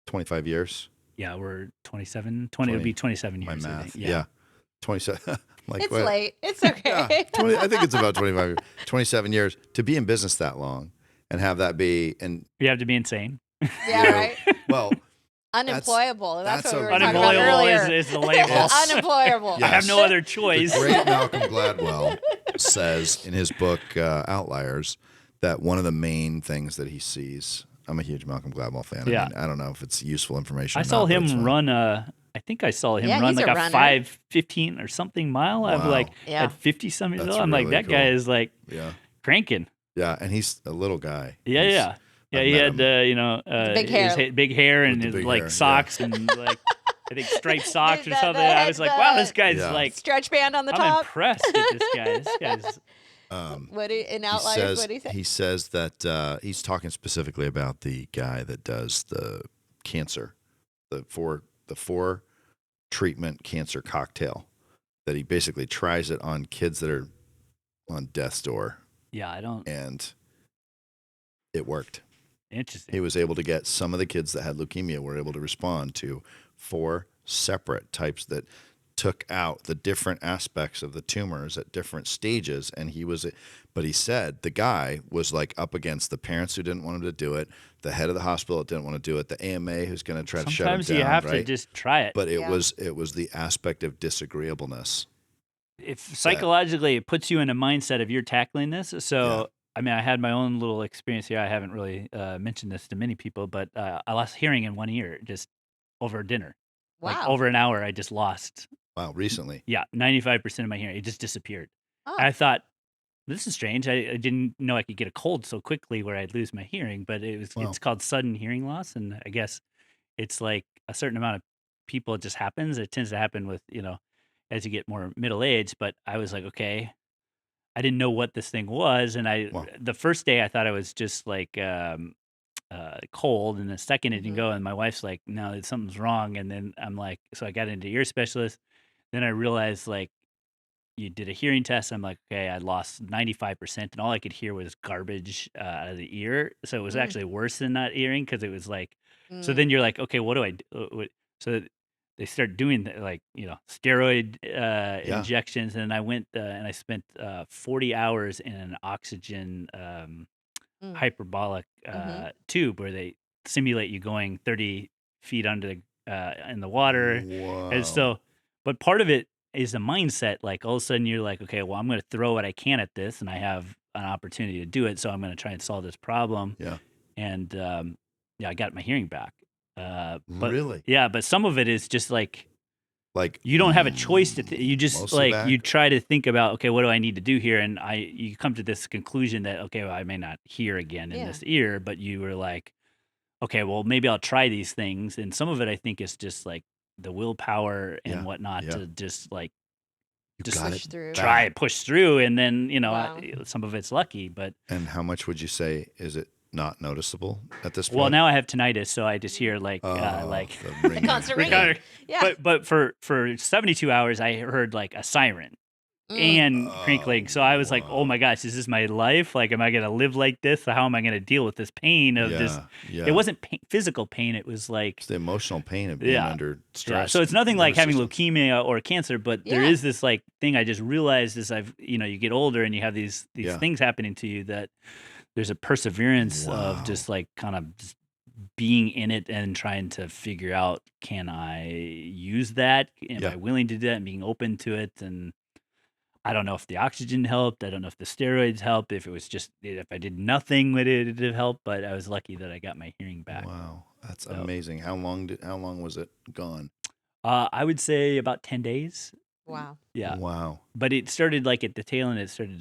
25 years. Yeah, we're 27. 20 it'll be 27 My years. I math. think. Yeah. 27. I'm like, It's what? late. It's okay. Yeah, 20, I think it's about 25, 27 years to be in business that long and have that be, and You have to be insane. Yeah, you know, right. well, Unemployable. That's that's what we a were talking about Unemployable earlier. is the label. Unemployable. Yeah. I have no other the choice. great Malcolm Gladwell says in his book, Outliers, that one of the main things that he sees, I'm a huge Malcolm Gladwell fan. Yeah. I mean, I don't know if it's useful information. I or saw not, but it's him fun. run I think I saw him Yeah, run he's like a a runner. 5:15 or something mile. I'm Wow. like Yeah. at 50 some years That's old. I'm like, really that guy cool. is like Yeah. cranking. Yeah. And he's a little guy. Yeah, He's- yeah. Yeah, I've he met had big hair. big hair and With the his big like hair, socks and like I think striped socks or The- something. the- I was like, wow, this guy's Yeah. like Stretch band on the I'm top. impressed with this guy. This guy's In he Outliers, says, what do you say? he says that he's talking specifically about the guy that does the cancer, the four treatment cancer cocktail, that he basically tries it on kids that are on death's door, yeah, I don't and it worked. interesting. He was able to get some of the kids that had leukemia were able to respond to 4 separate types that took out the different aspects of the tumors at different stages. And but he said the guy was like up against the parents who didn't want him to do it, the head of the hospital that didn't want to do it, the AMA who's going to try to shut him Sometimes down. you have to right? just try it. But it Yeah. was the aspect of disagreeableness. If psychologically it puts you in a mindset of you're tackling this. So, Yeah. I mean, I had my own little experience here. I haven't really mentioned this to many people, but I lost hearing in one ear just over dinner. Like Wow. over an hour, I just lost. Wow, recently. Yeah, 95% of my hearing. It just disappeared. Oh. I thought, this is strange. I didn't know I could get a cold so quickly where I'd lose my hearing, but Wow. it's called sudden hearing loss. And I guess it's like a certain amount of people, it just happens. It tends to happen with, as you get more middle aged. But I was like, okay, I didn't know what this thing was. And Wow. the first day I thought I was just like cold. And the second it didn't Mhm. go. And my wife's like, no, something's wrong. And then I'm like, so I got into ear specialist. Then I realized like, you did a hearing test. I'm like, okay, I lost 95%, and all I could hear was garbage out of the ear. So it was Mm. actually worse than not hearing because it was like. So Mm. then you're like, okay, what do I do? So they start doing steroid injections, and I went and I spent 40 hours in an oxygen Mm. hyperbolic Mhm. tube where they simulate you going 30 feet under in the water. Wow. And so, but part of it is a mindset. Like all of a sudden you're like, okay, well, I'm going to throw what I can at this and I have an opportunity to do it. So I'm going to try and solve this problem. Yeah. And yeah, I got my hearing back. But Really? yeah, but some of it is just like, Like you don't have a choice to, you just mostly like, you back? try to think about, okay, what do I need to do here? And you come to this conclusion that, okay, well, I may not hear again in Yeah. this ear, but you were like, okay, well, maybe I'll try these things. And some of it, I think, is just like the willpower and Yeah, whatnot yeah. to just like You just got Push it through. try it, push through. And then, Wow. some of it's lucky. But And how much would you say is it not noticeable at this point? well, now I have tinnitus, so I just hear like the ringing. Constant Yeah. ringing. Yeah. But for 72 hours, I heard like a siren Mm. and crinkling. So I was like, wow. oh my gosh, is this my life? Like, am I going to live like this? How am I going to deal with this pain of just, yeah. it wasn't physical pain. It was like, It's the emotional pain of being Yeah. under yeah. stress. So it's nothing like having nervous system. leukemia or cancer, but there Yeah. is this like thing I just realized as you get older and you have these Yeah. things happening to you that there's a perseverance Wow. of just like kind of just being in it and trying to figure out, can I use that? Am Yeah. I willing to do that and being open to it? And I don't know if the oxygen helped. I don't know if the steroids helped. If it was just, if I did nothing, would it have helped? But I was lucky that I got my hearing back. Wow, That's So, amazing. How long was it gone? I would say about 10 days. Wow. Yeah. Wow. But it started like at the tail end, it started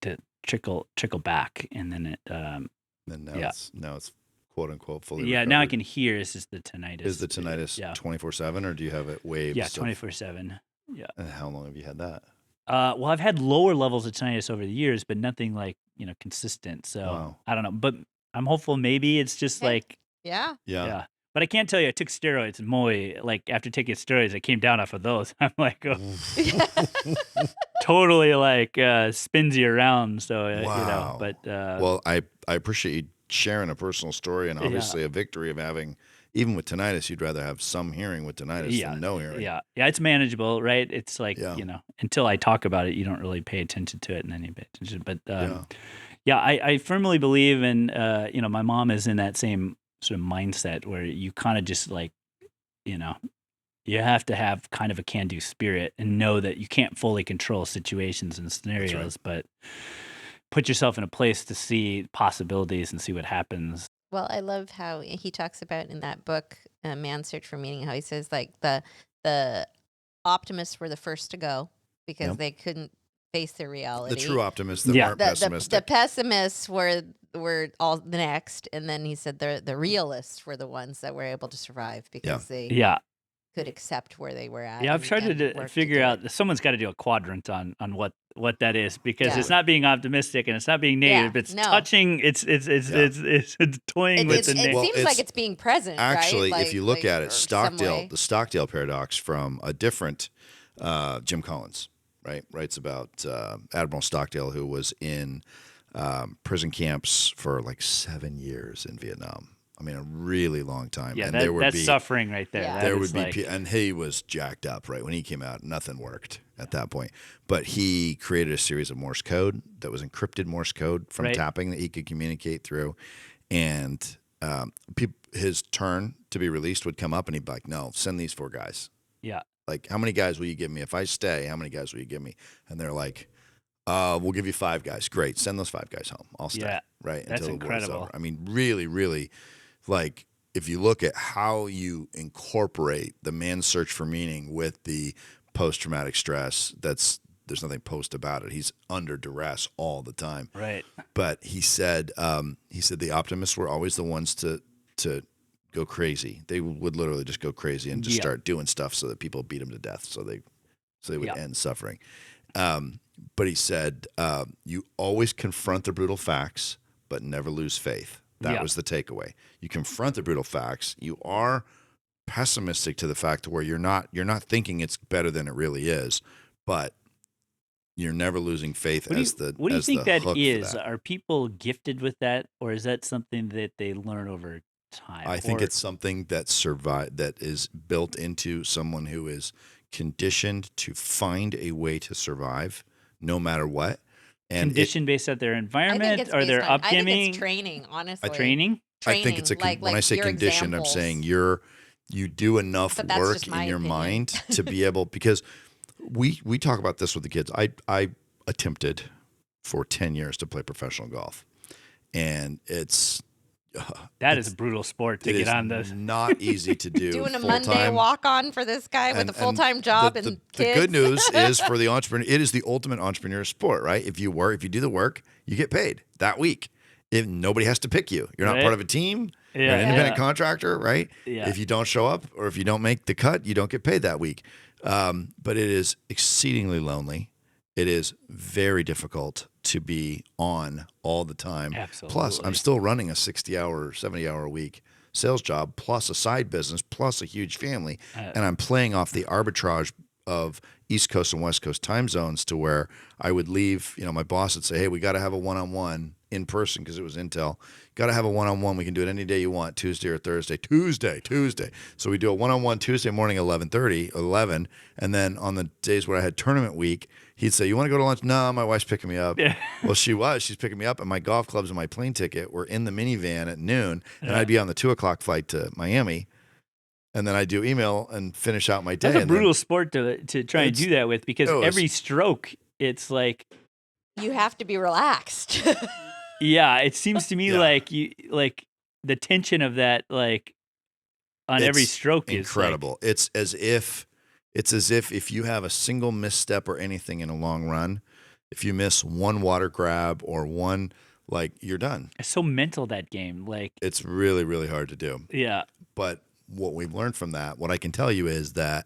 to trickle back, and then it Then yeah. it's quote unquote fully Yeah, recovered. now I can hear. It's just the tinnitus. Is the tinnitus Yeah. 24/7, or do you have it waves? Yeah, 24/7. Yeah. And how long have you had that? Well, I've had lower levels of tinnitus over the years, but nothing like, consistent. So Wow. I don't know, but I'm hopeful maybe it's just Hey. like, Yeah. yeah. But I can't tell you, I took steroids and like after taking steroids, I came down off of those. I'm like, totally like spins you around. So, Wow. but Well, I appreciate you sharing a personal story, and Yeah. obviously a victory of having, even with tinnitus, you'd rather have some hearing with tinnitus than no hearing. yeah, it's manageable, right? It's like, Yeah. until I talk about it, you don't really pay attention to it, and then you pay attention. But Yeah. yeah, I firmly believe in, my mom is in that same sort of mindset where you kind of just like, you have to have kind of a can-do spirit and know that you can't fully control situations and scenarios, but put yourself in a place to see possibilities and see what happens. Well, I love how he talks about in that book, Man's Search for Meaning, how he says like the optimists were the first to go because Yep. they couldn't face their reality. The true optimists that Yeah. weren't The pessimistic. pessimists were all the next, and then he said the realists were the ones that were able to survive because they Yeah. could accept where they were at. Yeah, I've tried and to work figure do out it. someone's got to do a quadrant on what that is, because Yeah. it's not being optimistic and it's not being negative. It's no. touching. It's toying with the It negative. seems like it's being present. Actually, right? if you look at it, or some way. the Stockdale paradox from a different Jim Collins, right, writes about Admiral Stockdale, who was in prison camps for like 7 years in Vietnam. I mean, a really long time. Yeah, and there would that's be suffering right there. Yeah. That there is would be like, and he was jacked up, right? When he came out, nothing worked at that point. But he created a series of Morse code that was encrypted Morse code from Right. tapping that he could communicate through. And his turn to be released would come up, and he'd be like, "No, send these 4 guys. yeah, Like, how many guys will you give me if I stay? How many guys will you give me?" And they're like, "We'll give you 5 guys. Great, send those 5 guys home. I'll stay." Yeah, Right that's until the war's incredible. over. I mean, really, really, like, if you look at how you incorporate the man's search for meaning with the post-traumatic stress, there's nothing post about it. He's under duress all the time. right. But he said the optimists were always the ones to go crazy. They would literally just go crazy and just Yeah. start doing stuff so that people beat them to death, so they would Yeah. end suffering. But he said, you always confront the brutal facts, but never lose faith. That Yeah. was the takeaway. You confront the brutal facts. You are pessimistic to the fact where you're not thinking it's better than it really is, but you're never losing faith What do as you, the what do you as think the that hook for is? that. Are people gifted with that, or is that something that they learn over time? I think Or- it's something that that is built into someone who is conditioned to find a way to survive no matter what. And condition based on their I think environment it's or their based on, I think upbringing. it's training, honestly. A training? I think it's Training, when I say your conditioned, I'm examples. saying you do enough But that's work just in my your opinion. mind to be able, because we talk about this with the kids. I attempted for 10 years to play professional golf, and it's That is a brutal sport to it get is on this. not easy to do. Doing a full-time. Monday walk on for this guy with a full time job and the kids. good news is for the entrepreneur, it is the ultimate entrepreneur sport, right? If you do the work, you get paid that week. If nobody has to pick you, you're not Right. part of a team. You're Yeah, an independent yeah. contractor, right? Yeah. If you don't show up or if you don't make the cut, you don't get paid that week. But it is exceedingly lonely. It is very difficult to be on all the time. Absolutely. Plus, I'm still running a 60-hour, 70-hour a week sales job, plus a side business, plus a huge family. And I'm playing off the arbitrage of East Coast and West Coast time zones to where I would leave, my boss would say, "Hey, we got to have a one-on-one in person," because it was Intel. Got to have a one-on-one. We can do it any day you want, Tuesday or Thursday. Tuesday. So we do a one-on-one Tuesday morning, 11, and then on the days where I had tournament week, he'd say, "You want to go to lunch?" "No, my wife's picking me up." Yeah. Well, she's picking me up, and my golf clubs and my plane ticket were in the minivan at noon, and I'd be on the 2:00 flight to Miami, and then I do email and finish out my day. That's a and then- brutal sport to try and It's- do that with, because no, it's- every stroke, it's like, You have to be relaxed. yeah, it seems to me Yeah. like you the tension of that, like on every It's stroke is like, incredible. It's as if you have a single misstep or anything in a long run, if you miss one water grab or one, like, you're done. it's so mental, that game. Like, It's really, really hard to do. yeah. But what we've learned from that, what I can tell you is that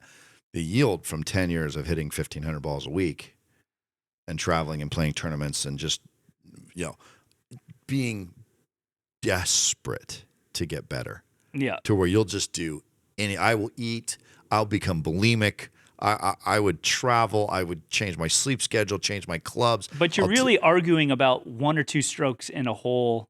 the yield from 10 years of hitting 1,500 balls a week and traveling and playing tournaments and just, being desperate to get better, Yeah. to where you'll just do I will eat, I'll become bulimic. I would travel, I would change my sleep schedule, change my clubs. But you're really arguing about one or two strokes in a whole,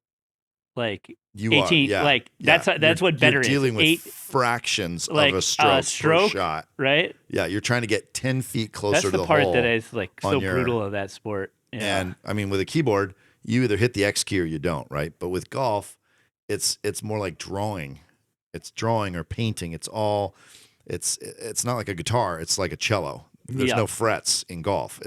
like, You 18, are, yeah, like, yeah. that's what better you're dealing is. with 8, fractions like, of a stroke per shot. right? Yeah, you're trying to get 10 feet closer That's to the the part hole. that is, like, so on your- brutal of that sport. Yeah. And I mean, with a keyboard, you either hit the X key or you don't, right? But with golf, it's more like drawing. It's drawing or painting. It's not like a guitar. It's like a cello. There's Yeah. no frets in golf.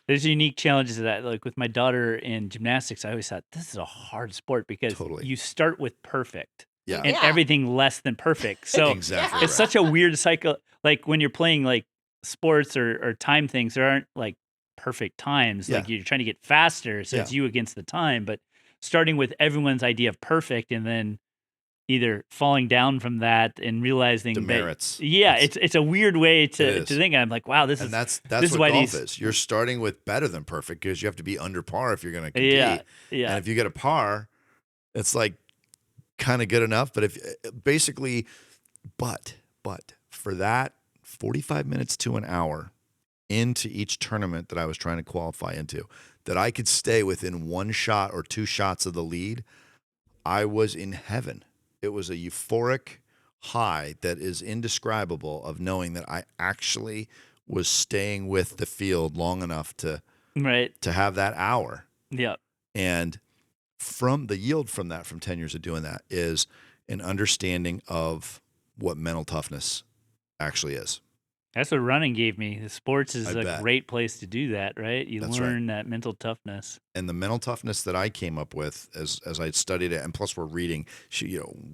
There's unique challenges to that. Like with my daughter in gymnastics, I always thought this is a hard sport because Totally. you start with perfect Yeah. and Yeah. everything less than perfect. So Exactly. it's right. such a weird cycle. Like when you're playing like sports or time things, there aren't like perfect times. Like Yeah. you're trying to get faster, so it's Yeah. you against the time. But starting with everyone's idea of perfect and then either falling down from that and realizing Demerits. that, yeah, it's a weird way to is. think. I'm like, wow, this And is that's this is what why golf these- is. You're starting with better than perfect because you have to be under par if you're going to compete. yeah. And if you get a par, it's like kind of good enough. But if basically, but for that 45 minutes to an hour into each tournament that I was trying to qualify into, that I could stay within one shot or two shots of the lead, I was in heaven. It was a euphoric high that is indescribable of knowing that I actually was staying with the field long enough to Right. have that hour. Yeah. And from the yield from that, from 10 years of doing that, is an understanding of what mental toughness actually is. That's what running gave me. The sports is I a bet. great place to do that, right? You That's right. learn that mental toughness. And the mental toughness that I came up with as I studied it, and plus we're reading,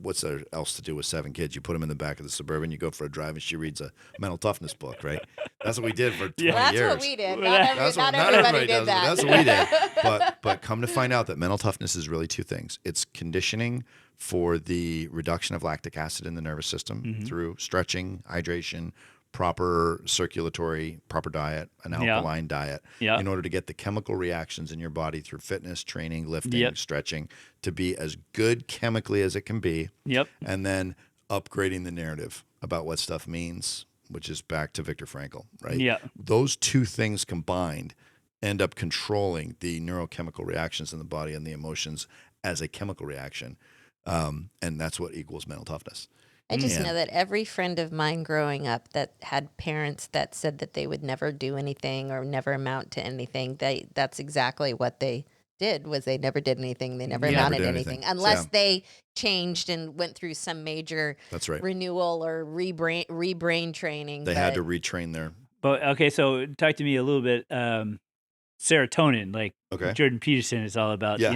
what's there else to do with 7 kids? You put them in the back of the Suburban, you go for a drive, and she reads a mental toughness book, right? That's what we did for 20 Yeah. That's years. what we did. Well, Not everybody did does, that. but that's what we did. But come to find out that mental toughness is really 2 things. It's conditioning for the reduction of lactic acid in the nervous system through stretching, hydration, proper circulatory, proper diet, an Yeah. alkaline diet, Yeah. in order to get the chemical reactions in your body through fitness, training, lifting, Yep. stretching, to be as good chemically as it can be, Yep. and then upgrading the narrative about what stuff means, which is back to Viktor Frankl, right? Yeah. Those 2 things combined end up controlling the neurochemical reactions in the body and the emotions as a chemical reaction. And that's what equals mental toughness. I just Yeah. know that every friend of mine growing up that had parents that said that they would never do anything or never amount to anything, that's exactly what they did. Was they never did anything. They never Yeah. amounted Never to did anything anything. unless Yeah. they changed and went through some major That's right. renewal or rebrain training. They had to retrain their. But okay, so talk to me a little bit. Serotonin, like Okay. Jordan Peterson is all about, Yeah.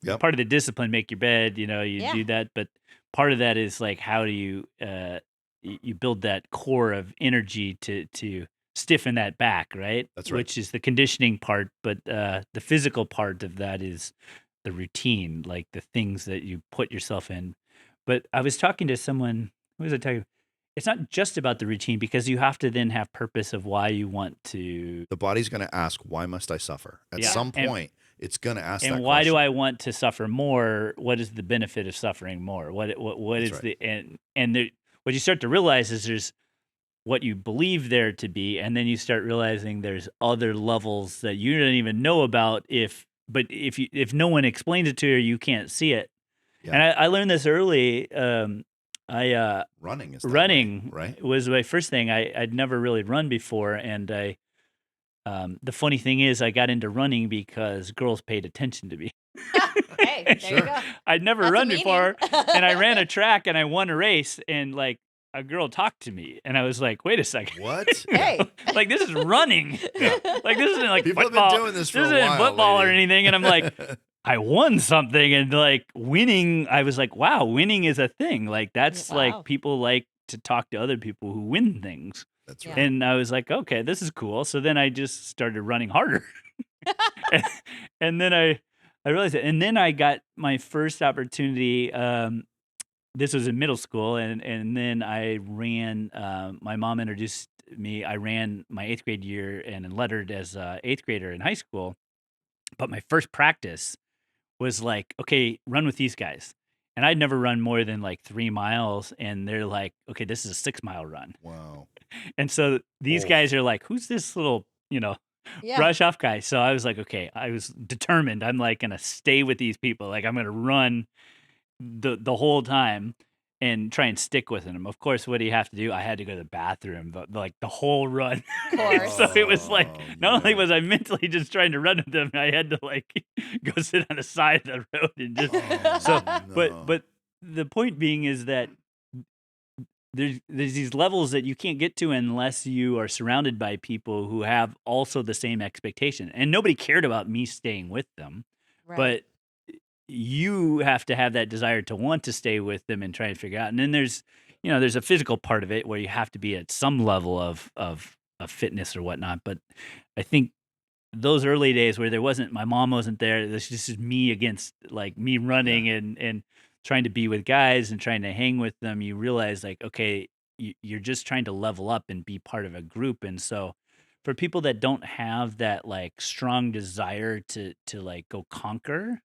Yep. part of the discipline, make your bed, you Yeah. do that. But part of that is like, how do you, you build that core of energy to stiffen that back, right? That's right. Which is the conditioning part. But the physical part of that is the routine, like the things that you put yourself in. But I was talking to someone, who was I talking? It's not just about the routine, because you have to then have purpose of why you want to. The body's going to ask, why must I suffer? At Yeah. some And- point, it's going to ask that And why do question. I want to suffer more? What is the benefit of suffering more? What That's is right. the what you start to realize is there's what you believe there to be, and then you start realizing there's other levels that you don't even know about. If no one explains it to you, you can't see it. Yeah. And I learned this early. Running is that Running way, right? was my first thing. I'd never really run before, and the funny thing is, I got into running because girls paid attention to me. Hey, there you Sure. go. I'd never That's a run meaning. before, and I ran a track and I won a race, and like a girl talked to me, and I was like, "Wait a second, What? Hey. like this is running, like this isn't like People have football. been doing this for a isn't while, football or lady. anything." And I'm like, I won something, and like winning, I was like, wow, winning is a thing. Like that's like Wow. people like to talk to other people who win things. That's Yeah. right. And I was like, okay, this is cool. So then I just started running harder. And then I realized it. And then I got my first opportunity. This was in middle school, and then I ran. My mom introduced me. I ran my 8th grade year and lettered as a 8th grader in high school. But my first practice was like, okay, run with these guys. And I'd never run more than like 3 miles. And they're like, okay, this is a 6 mile run. Wow. And so these Oof. guys are like, who's this little, Yeah. brush off guy? So I was like, okay, I was determined. I'm like going to stay with these people. Like I'm going to run the whole time and try and stick with them. Of course, what do you have to do? I had to go to the bathroom, but like the whole run. Of course. So it was like, Oh, not only yeah. was I mentally just trying to run with them, I had to like go sit on the side of the road and just Oh, so. no. But the point being is that there's these levels that you can't get to unless you are surrounded by people who have also the same expectation. And nobody cared about me staying with them, Right. but you have to have that desire to want to stay with them and try and figure out. And then there's a physical part of it where you have to be at some level of fitness or whatnot. But I think those early days where my mom wasn't there, this is me against like me running and trying to be with guys and trying to hang with them, you realize like, okay, you're just trying to level up and be part of a group. And so for people that don't have that like strong desire to like go conquer,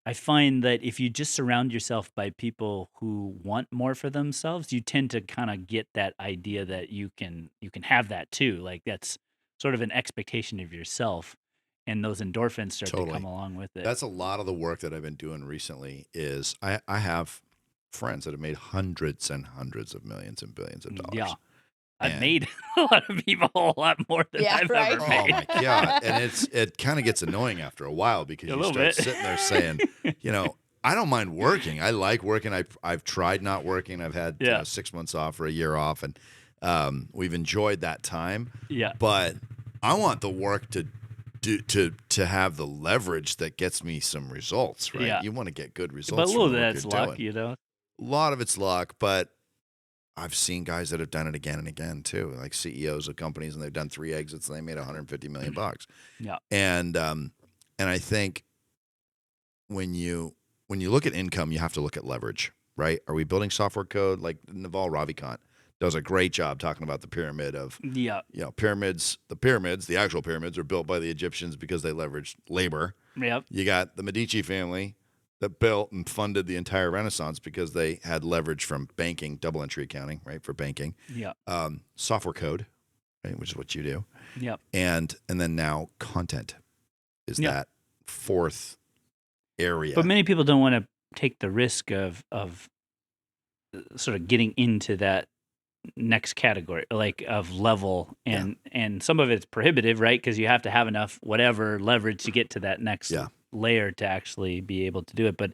I find that if you just surround yourself by people who want more for themselves, you tend to kind of get that idea that you can have that too. Like that's sort of an expectation of yourself, and those endorphins start to come Totally. along with it. That's a lot of the work that I've been doing recently is I have friends that have made hundreds and hundreds of millions and billions of dollars. Yeah, I've And- made a lot of people a lot more than Yeah, I've right. ever Oh made. my God. And it kind of gets annoying after a while because A you little start bit. sitting there saying, I don't mind working. I like working. I've tried not working. I've had 6 months off or a year off, and we've enjoyed that time. Yeah, But I want the work to have the leverage that gets me some results, right? Yeah. You want to get good results. but a little from of the work that's you're luck, doing. A lot of it's luck, but I've seen guys that have done it again and again too, like CEOs of companies, and they've done 3 exits and they made $150 million. Yeah, And I think when you look at income, you have to look at leverage, right? Are we building software code? Like Naval Ravikant does a great job talking about the pyramid of, yeah, the actual pyramids are built by the Egyptians because they leveraged labor. yep, You got the Medici family that built and funded the entire Renaissance because they had leverage from banking, double entry accounting, right, for banking, yeah, software code, right, which is what you do, yep. and then now content is Yeah. that fourth area. But many people don't want to take the risk of sort of getting into that next category, like of level, and some of it's prohibitive, right? Because you have to have enough whatever leverage to get to that next Yeah. layer to actually be able to do it. But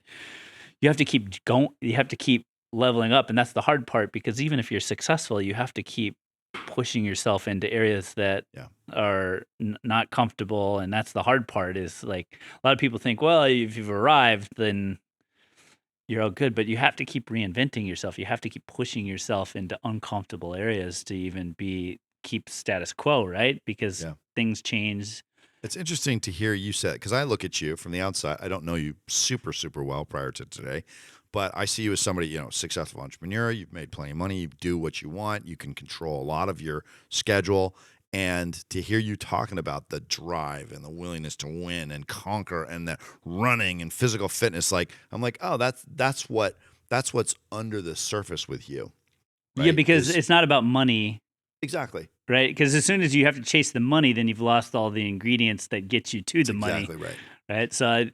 you have to keep going. You have to keep leveling up, and that's the hard part. Because even if you're successful, you have to keep pushing yourself into areas that Yeah. are not comfortable, and that's the hard part. Is like a lot of people think, well, if you've arrived, then you're all good, but you have to keep reinventing yourself. You have to keep pushing yourself into uncomfortable areas to even keep status quo, right? Because Yeah. things change. It's interesting to hear you say, because I look at you from the outside. I don't know you super, super well prior to today, but I see you as somebody, successful entrepreneur. You've made plenty of money. You do what you want. You can control a lot of your schedule. And to hear you talking about the drive and the willingness to win and conquer and the running and physical fitness, like I'm like, oh, that's what's under the surface with you. Yeah, right? because it's not about money, Exactly. right? Because as soon as you have to chase the money, then you've lost all the ingredients that get you to the money, Exactly right. right? So,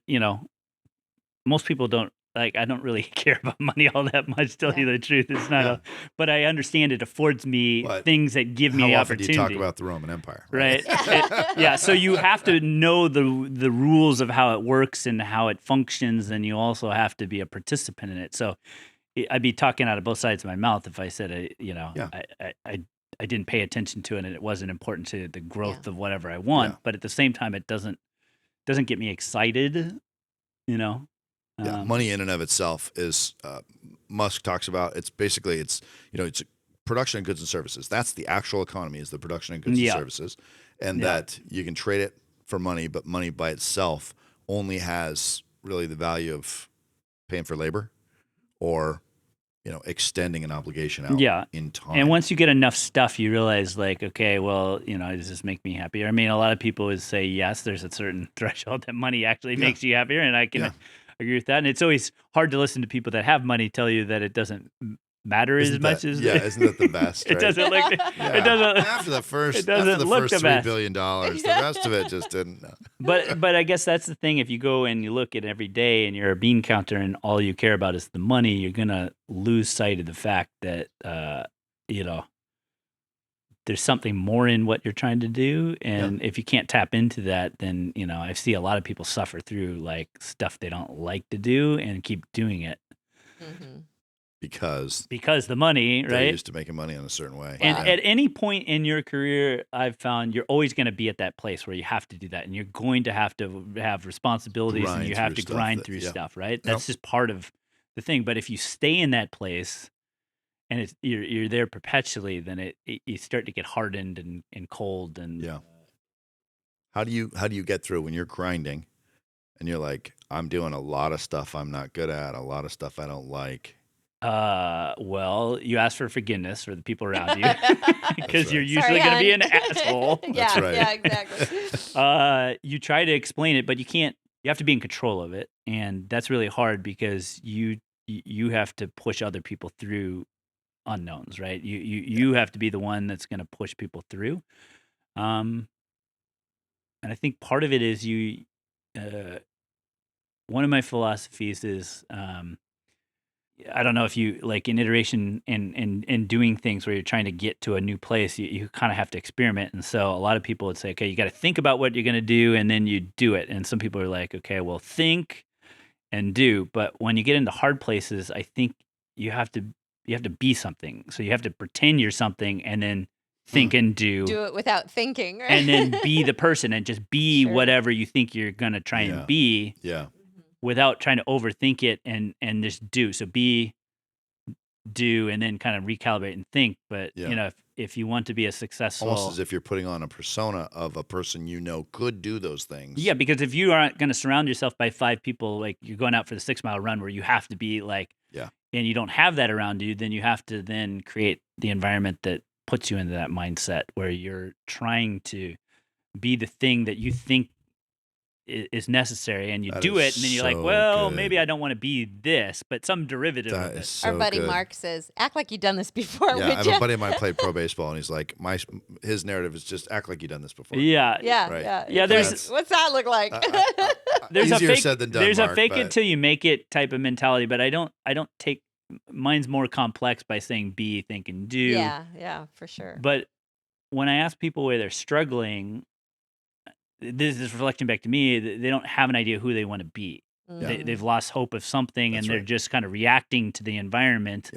most people don't. Like, I don't really care about money all that much, to tell you the truth. It's not, but I understand it affords me But things that give me How the often opportunity. do you talk about the Roman Empire? Right. Yeah. So you have to know the rules of how it works and how it functions, and you also have to be a participant in it. So I'd be talking out of both sides of my mouth if I said, I didn't pay attention to it and it wasn't important to the growth of whatever I want. Yeah. But at the same time, it doesn't get me excited you know. Yeah, money in and of itself is Musk talks about. It's basically it's production of goods and services. That's the actual economy, is the production of goods and Yeah. services, and Yeah. that you can trade it for money, but money by itself only has really the value of paying for labor or extending an obligation out Yeah. in time. And once you get enough stuff, you realize, like, okay, well, does this make me happier? I mean, a lot of people would say yes, there's a certain threshold that money actually makes you happier, and I can agree with that. And it's always hard to listen to people that have money tell you that it doesn't matter as much as isn't that the best? it Right? doesn't look. It doesn't. After the first, it doesn't look the $3 best. billion, the rest of it just didn't. But I guess that's the thing. If you go and you look at every day and you're a bean counter and all you care about is the money, you're gonna lose sight of the fact that there's something more in what you're trying to do. And if you can't tap into that, then I see a lot of people suffer through like stuff they don't like to do and keep doing it. Mm-hmm. Because the money, right? They're used to making money in a certain way. And at any point in your career, I've found you're always going to be at that place where you have to do that, and you're going to have responsibilities, and you have to grind through stuff, right? That's just part of the thing. But if you stay in that place and you're there perpetually, then you start to get hardened and cold. And how do you get through when you're grinding and you're like, I'm doing a lot of stuff I'm not good at, a lot of stuff I don't like? Well, you ask for forgiveness for the people around you because you're usually Sorry, going to be hon. an asshole. That's right. Yeah, exactly. You try to explain it, but you can't. You have to be in control of it, and that's really hard because you have to push other people through unknowns, right? You have to be the one that's going to push people through. And I think part of it is one of my philosophies is, I don't know if you like in iteration and doing things where you're trying to get to a new place, you kind of have to experiment. And so a lot of people would say, okay, you got to think about what you're going to do and then you do it. And some people are like, okay, well, think and do. But when you get into hard places, I think you have to be something. So you have to pretend you're something and then think and do. Do it without thinking, right? And then be the person and just be whatever you think you're going to try and be. Yeah. Without trying to overthink it and just do. So do, and then kind of recalibrate and think. But, if you want to be a successful... Almost as if you're putting on a persona of a person could do those things. Yeah, because if you aren't going to surround yourself by 5 people, like you're going out for the 6-mile run where you have to be like... Yeah. And you don't have that around you, then you have to then create the environment that puts you into that mindset where you're trying to be the thing that you think is necessary, and you do it, and then you're like, well, maybe I don't want to be this, but some derivative of it. So our buddy good. Mark says, act like you've done this before. Yeah, I have a buddy of mine played pro baseball, and he's like, his narrative is just act like you've done this before. Yeah. Yeah. There's what's that look like? there's easier a fake, said than done. There's Mark, a fake but... it till you make it type of mentality, but I don't take mine's more complex by saying be, think, and do. Yeah, for sure. But when I ask people where they're struggling, this is reflecting back to me, they don't have an idea who they want to be. They've lost hope of something, and they're just kind of reacting to the environment,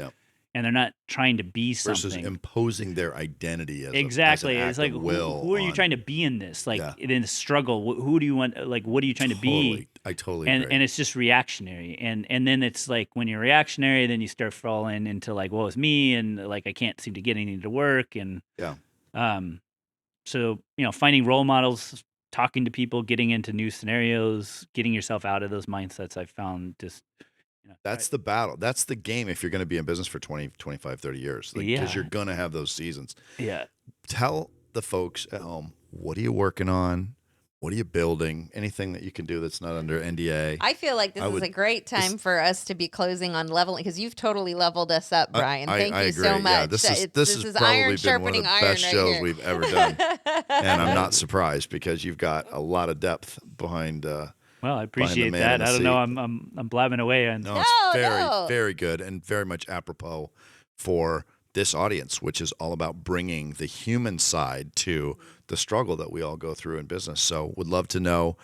and they're not trying to be something. Versus imposing their identity as exactly. As an it's like, who are you trying to be in this? Like, in the struggle, who do you want, like, what are you trying to be? I totally agree. agree. And it's just reactionary. And then it's like, when you're reactionary, then you start falling into like, well, it's me, and like, I can't seem to get anything to work. And so, finding role models, talking to people, getting into new scenarios, getting yourself out of those mindsets, I've found just... That's the battle. That's the game if you're going to be in business for 20, 25, 30 years. Because you're going to have those seasons. Yeah. Tell the folks at home, what are you working on? What are you building? Anything that you can do that's not under NDA. I feel like this is a great time for us to be closing on leveling, because you've totally leveled us up, Brian. Thank you so much. Yeah, this has probably iron been one of the best shows we've ever done. And I'm not surprised, because you've got a lot of depth behind well, I appreciate that. I don't know. I'm blabbing away. And no, it's very good, and very much apropos for this audience, which is all about bringing the human side to the struggle that we all go through in business. So would love to know,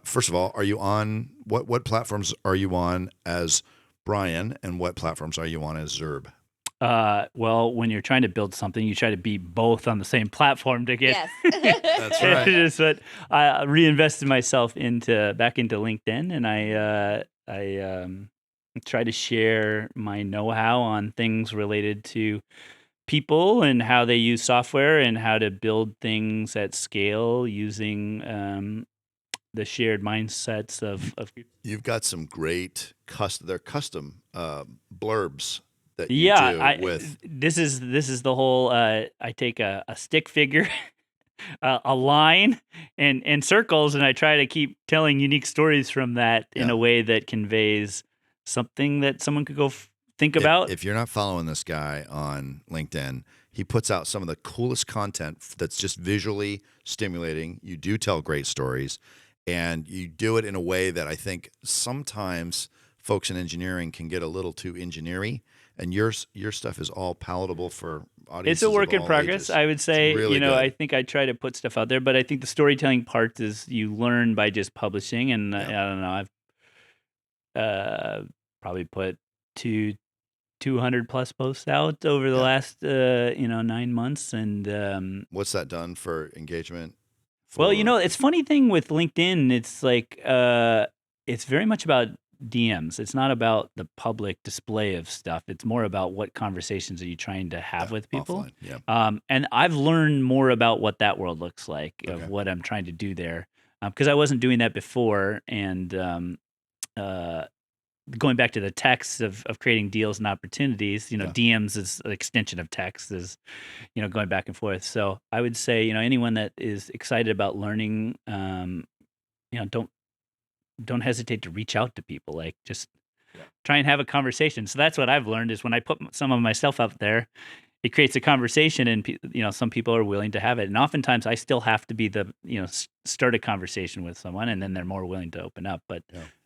first of all, are you on, what platforms are you on as Brian, and what platforms are you on as Zurb? Well, when you're trying to build something, you try to be both on the same platform to get. Yes. That's right. But I reinvested myself back into LinkedIn, and I try to share my know-how on things related to people and how they use software and how to build things at scale using the shared mindsets of. You've got some great custom blurbs that you Yeah, do with. this is the whole. I take a stick figure, a line, and circles, and I try to keep telling unique stories from that in Yeah. a way that conveys something that someone could go think about. If you're not following this guy on LinkedIn, he puts out some of the coolest content that's just visually stimulating. You do tell great stories, and you do it in a way that I think sometimes folks in engineering can get a little too engineering. And your stuff is all palatable for audiences. It's a work of in all progress. ages. I would say, It's really good. I think I try to put stuff out there, but I think the storytelling part is you learn by just publishing. And I don't know, I've probably put 200 plus posts out over the last 9 months. And What's that done for engagement? well, it's funny thing with LinkedIn. It's like it's very much about DMs. It's not about the public display of stuff. It's more about what conversations are you trying to have with people. Offline, yeah. And I've learned more about what that world looks like, Okay. of what I'm trying to do there, because I wasn't doing that before. And going back to the text of creating deals and opportunities, DMs is an extension of text, is going back and forth. So I would say, anyone that is excited about learning, don't hesitate to reach out to people. Like, just try and have a conversation. So that's what I've learned, is when I put some of myself out there, it creates a conversation, and some people are willing to have it. And oftentimes I still have to be the start a conversation with someone, and then they're more willing to open up. But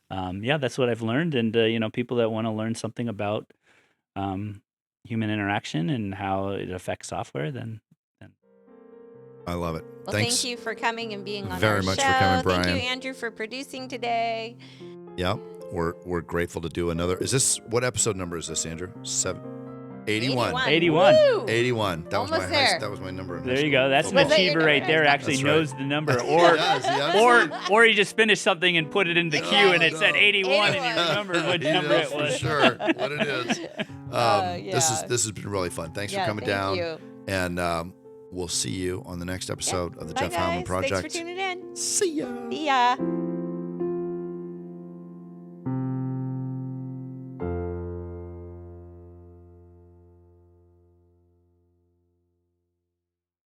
that's what I've learned. And people that want to learn something about human interaction and how it affects software, then I love it. Well, Thanks thank you for coming and being on very our much show. for coming, Brian. Thank you, Andrew, for producing today. Yeah, we're grateful to do another. What episode number is this, Andrew? 81. 81. Woo! 81. That Almost was there. that was my number. In high There you school. go. That's an Was that your achiever number? right there. Actually That's right. knows the number, He does, he absolutely- or he just finished something and put it in the queue, and it said 81, and he 81. remembered which He number knows it was. for sure what it is. This has been really fun. Thanks for coming down. You. And we'll see you on the next episode of the Bye, Jeff Heilman guys. Project. Thanks for tuning in. See ya. See ya.